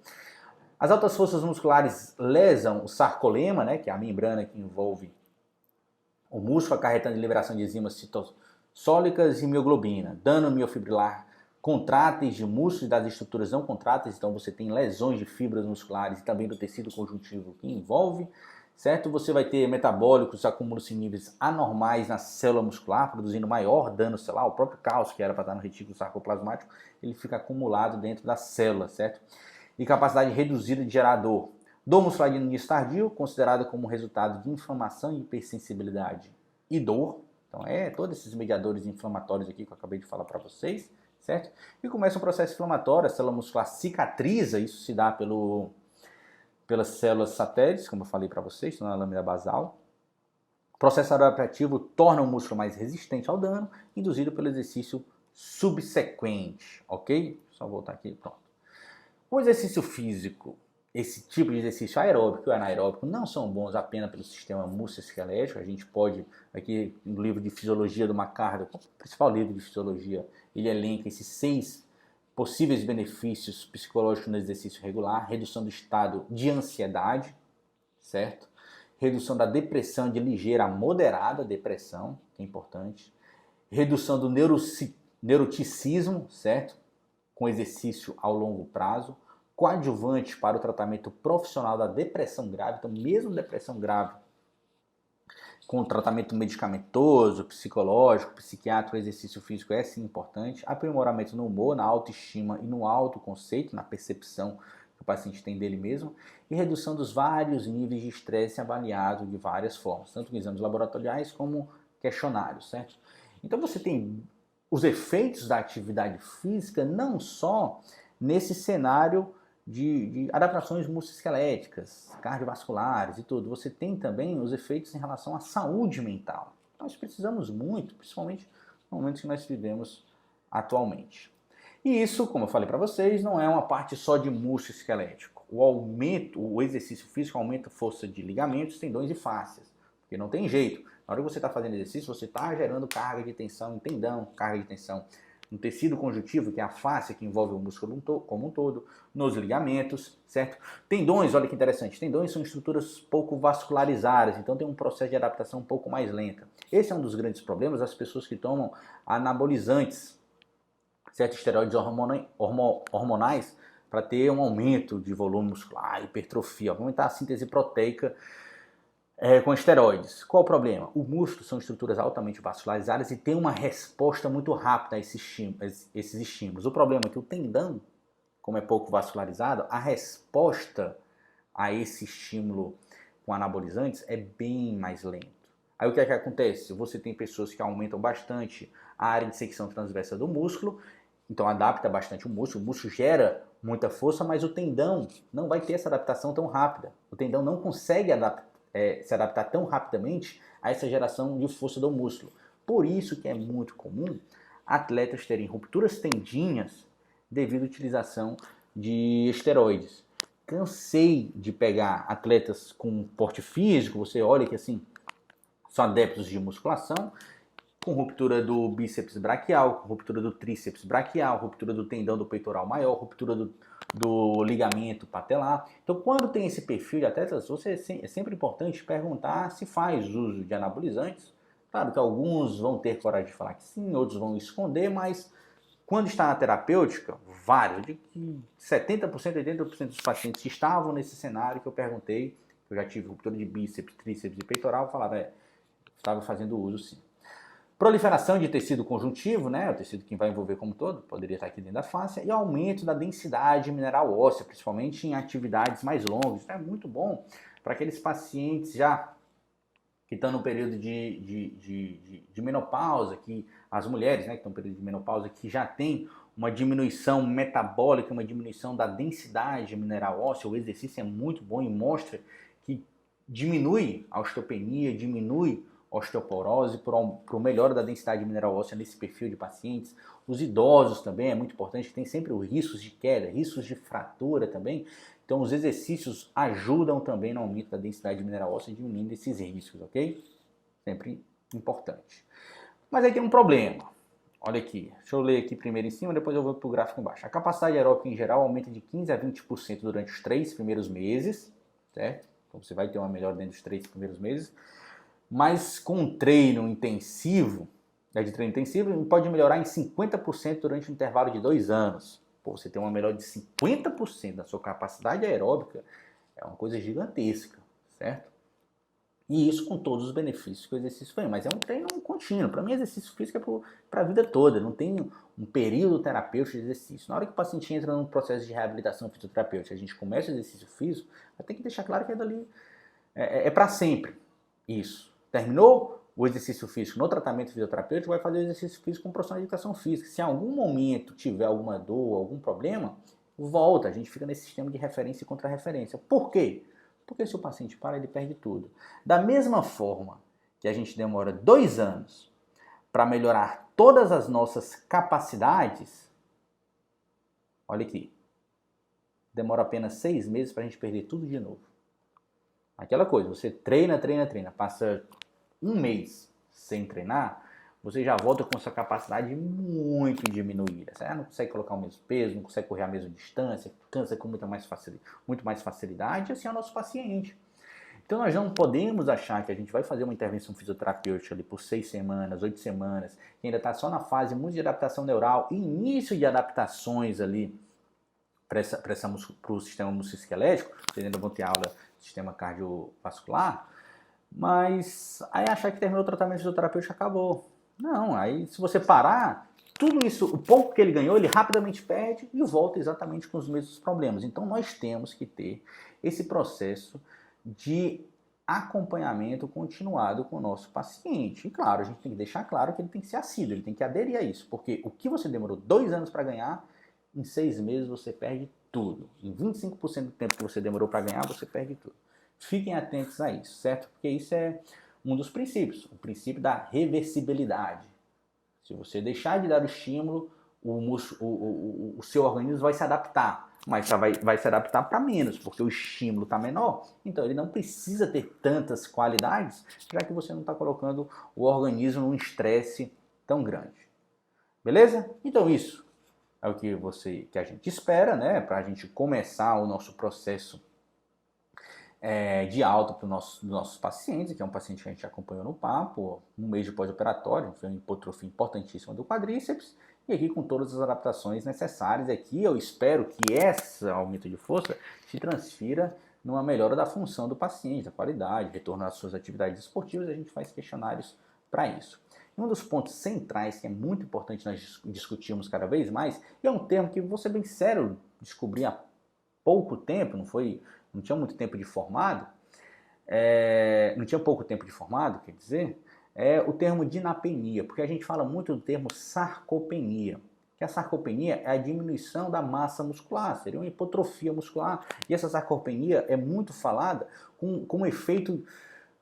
[SPEAKER 1] As altas forças musculares lesam o sarcolema, né, que é a membrana que envolve o músculo, acarretando liberação de enzimas citossólicas e mioglobina, dano miofibrilar, contráteis de músculos e das estruturas não contráteis, então você tem lesões de fibras musculares e também do tecido conjuntivo que envolve, certo? Você vai ter metabólicos, acúmulos em níveis anormais na célula muscular, produzindo maior dano celular. O próprio cálcio, que era para estar no retículo sarcoplasmático, ele fica acumulado dentro da célula, certo? E capacidade reduzida de gerar dor. Dor muscular de início tardio, considerada como resultado de inflamação e hipersensibilidade e dor. Então, todos esses mediadores inflamatórios aqui que eu acabei de falar para vocês, certo? E começa um processo inflamatório, a célula muscular cicatriza, isso se dá pelas células satélites, como eu falei para vocês, estão na lâmina basal. O processo adaptativo torna o músculo mais resistente ao dano, induzido pelo exercício subsequente, ok? Só voltar aqui, pronto. O exercício físico, esse tipo de exercício aeróbico e anaeróbico não são bons apenas pelo sistema musculoesquelético. A gente pode, aqui no livro de Fisiologia do McCardle, o principal livro de fisiologia, ele elenca esses 6 possíveis benefícios psicológicos no exercício regular: redução do estado de ansiedade, certo? Redução da depressão de ligeira a moderada depressão, que é importante. Redução do neuroticismo, certo? Com exercício ao longo prazo. Coadjuvante para o tratamento profissional da depressão grave, então mesmo depressão grave, com tratamento medicamentoso, psicológico, psiquiátrico, o exercício físico é sim importante. Aprimoramento no humor, na autoestima e no autoconceito, na percepção que o paciente tem dele mesmo. E redução dos vários níveis de estresse avaliado de várias formas, tanto em exames laboratoriais como questionários, certo? Então você tem os efeitos da atividade física não só nesse cenário de adaptações musculoesqueléticas, cardiovasculares e tudo. Você tem também os efeitos em relação à saúde mental. Nós precisamos muito, principalmente no momento que nós vivemos atualmente. E isso, como eu falei para vocês, não é uma parte só de músculo esquelético. O exercício físico aumenta a força de ligamentos, tendões e fáscias, porque não tem jeito. Na hora que você está fazendo exercício, você está gerando carga de tensão em tendão, carga de tensão no tecido conjuntivo, que é a face que envolve o músculo como um todo, nos ligamentos, certo? Tendões, olha que interessante, tendões são estruturas pouco vascularizadas, então tem um processo de adaptação um pouco mais lenta. Esse é um dos grandes problemas das pessoas que tomam anabolizantes, certo? Esteroides hormonais, para ter um aumento de volume muscular, hipertrofia, aumentar a síntese proteica com esteroides. Qual o problema? O músculo são estruturas altamente vascularizadas e tem uma resposta muito rápida a esses estímulos. O problema é que o tendão, como é pouco vascularizado, a resposta a esse estímulo com anabolizantes é bem mais lento. Aí o que é que acontece? Você tem pessoas que aumentam bastante a área de secção transversa do músculo, então adapta bastante o músculo gera muita força, mas o tendão não vai ter essa adaptação tão rápida. O tendão não consegue se adaptar tão rapidamente a essa geração de força do músculo. Por isso que é muito comum atletas terem rupturas tendinhas devido à utilização de esteroides. Cansei de pegar atletas com porte físico, você olha que assim, são adeptos de musculação, com ruptura do bíceps braquial, com ruptura do tríceps braquial, ruptura do tendão do peitoral maior, ruptura do ligamento patelar. Então, quando tem esse perfil de atletas, é sempre importante perguntar se faz uso de anabolizantes. Claro que alguns vão ter coragem de falar que sim, outros vão esconder, mas quando está na terapêutica, vários, de que 70%, 80% dos pacientes que estavam nesse cenário que eu perguntei, eu já tive ruptura de bíceps, tríceps e peitoral, falaram, estava fazendo uso sim. Proliferação de tecido conjuntivo, né, o tecido que vai envolver como todo, poderia estar aqui dentro da face, e aumento da densidade mineral óssea, principalmente em atividades mais longas. Isso é muito bom para aqueles pacientes já que estão no período de menopausa, que as mulheres, né, que estão no período de menopausa, que já tem uma diminuição metabólica, uma diminuição da densidade mineral óssea. O exercício é muito bom e mostra que diminui a osteopenia, diminui osteoporose, para o melhor da densidade mineral óssea nesse perfil de pacientes. Os idosos também é muito importante, tem sempre os riscos de queda, riscos de fratura também. Então os exercícios ajudam também no aumento da densidade mineral óssea, diminuindo esses riscos, ok? Sempre importante. Mas aí tem um problema. Olha aqui, deixa eu ler aqui primeiro em cima, depois eu vou para o gráfico embaixo. A capacidade aeróbica em geral aumenta de 15 a 20% durante os 3 primeiros meses, certo? Então você vai ter uma melhora dentro dos 3 primeiros meses. Mas com um treino intensivo, pode melhorar em 50% durante um intervalo de 2 anos. Pô, você tem uma melhora de 50% da sua capacidade aeróbica, é uma coisa gigantesca, certo? E isso com todos os benefícios que o exercício tem, mas é um treino contínuo. Para mim, exercício físico é para a vida toda, não tem um período terapêutico de exercício. Na hora que o paciente entra num processo de reabilitação fisioterapêutica, a gente começa o exercício físico, tem que deixar claro que é dali, é para sempre. Isso. Terminou o exercício físico no tratamento fisioterapêutico, vai fazer o exercício físico com o profissional de educação física. Se em algum momento tiver alguma dor, algum problema, volta. A gente fica nesse sistema de referência e contra-referência. Por quê? Porque se o paciente para, ele perde tudo. Da mesma forma que a gente demora 2 anos para melhorar todas as nossas capacidades, olha aqui, demora apenas 6 meses para a gente perder tudo de novo. Aquela coisa, você treina, passa um mês sem treinar, você já volta com sua capacidade muito diminuída. Você não consegue colocar o mesmo peso, não consegue correr a mesma distância, cansa com muito mais facilidade, assim é o nosso paciente. Então nós não podemos achar que a gente vai fazer uma intervenção fisioterapêutica ali por 6 semanas, 8 semanas, que ainda está só na fase muito de adaptação neural, início de adaptações ali para o sistema musculoesquelético, vocês ainda vão ter aula do sistema cardiovascular, mas aí achar que terminou o tratamento fisioterapêutico acabou. Não, aí se você parar, tudo isso, o pouco que ele ganhou, ele rapidamente perde e volta exatamente com os mesmos problemas. Então nós temos que ter esse processo de acompanhamento continuado com o nosso paciente. E claro, a gente tem que deixar claro que ele tem que ser assíduo, ele tem que aderir a isso, porque o que você demorou 2 anos para ganhar, em 6 meses você perde tudo. Em 25% do tempo que você demorou para ganhar, você perde tudo. Fiquem atentos a isso, certo? Porque isso é um dos princípios, o princípio da reversibilidade. Se você deixar de dar o estímulo, o seu organismo vai se adaptar, mas vai se adaptar para menos, porque o estímulo está menor, então ele não precisa ter tantas qualidades, já que você não está colocando o organismo num estresse tão grande. Beleza? Então isso é o que a gente espera, né, para a gente começar o nosso processo de alta para os nossos pacientes, que é um paciente que a gente acompanhou no papo, um mês de pós-operatório, foi uma hipotrofia importantíssima do quadríceps, e aqui com todas as adaptações necessárias. Aqui eu espero que esse aumento de força se transfira numa melhora da função do paciente, da qualidade, retorno às suas atividades esportivas, e a gente faz questionários para isso. E um dos pontos centrais que é muito importante nós discutirmos cada vez mais, e é um termo que, vou ser bem sério, descobri há pouco tempo, não tinha muito tempo de formado, não tinha pouco tempo de formado, quer dizer, é o termo dinapenia, porque a gente fala muito do termo sarcopenia, que a sarcopenia é a diminuição da massa muscular, seria uma hipotrofia muscular, e essa sarcopenia é muito falada com um efeito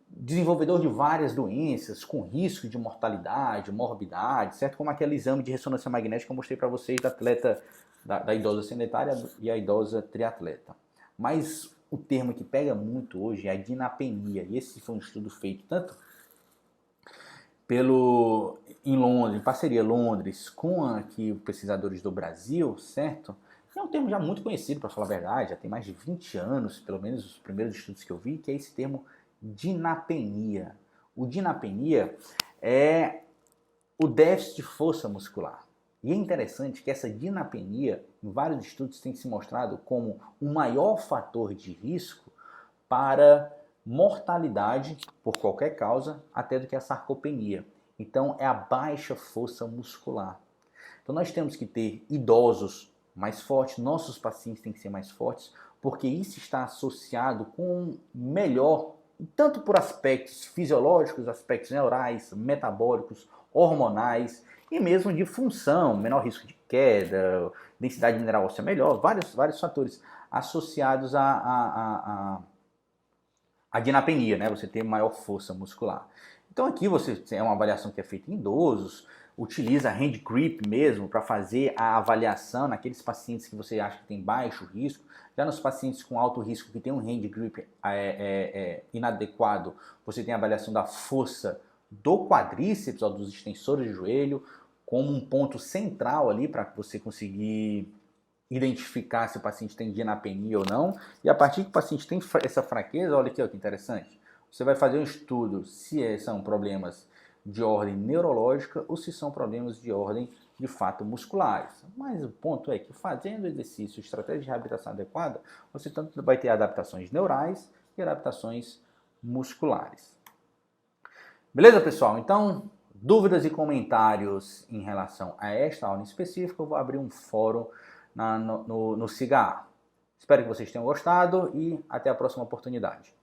[SPEAKER 1] desenvolvedor de várias doenças, com risco de mortalidade, morbidade, certo? Como aquele exame de ressonância magnética que eu mostrei para vocês da atleta, da idosa sedentária e a idosa triatleta. Mas o termo que pega muito hoje é a dinapenia, e esse foi um estudo feito tanto em Londres, em parceria Londres, com aqui pesquisadores do Brasil, certo? É um termo já muito conhecido, para falar a verdade, já tem mais de 20 anos, pelo menos os primeiros estudos que eu vi, que é esse termo dinapenia. O dinapenia é o déficit de força muscular. E é interessante que essa dinapenia, em vários estudos, tem se mostrado como o maior fator de risco para mortalidade por qualquer causa, até do que a sarcopenia. Então, é a baixa força muscular. Então, nós temos que ter idosos mais fortes, nossos pacientes têm que ser mais fortes, porque isso está associado com melhor, tanto por aspectos fisiológicos, aspectos neurais, metabólicos, hormonais e mesmo de função, menor risco de queda, densidade mineral óssea melhor, vários fatores associados à dinapenia, né? Você ter maior força muscular. Então aqui é uma avaliação que é feita em idosos, utiliza hand grip mesmo para fazer a avaliação naqueles pacientes que você acha que tem baixo risco. Já nos pacientes com alto risco que tem um hand grip inadequado, você tem a avaliação da força do quadríceps, ou dos extensores de joelho, como um ponto central ali para você conseguir identificar se o paciente tem dinapenia ou não. E a partir que o paciente tem essa fraqueza, olha aqui ó, que interessante, você vai fazer um estudo se são problemas de ordem neurológica ou se são problemas de ordem de fato musculares. Mas o ponto é que fazendo exercício, estratégia de reabilitação adequada, você tanto vai ter adaptações neurais e adaptações musculares. Beleza, pessoal? Então, dúvidas e comentários em relação a esta aula em específico, eu vou abrir um fórum no SIGA. Espero que vocês tenham gostado e até a próxima oportunidade.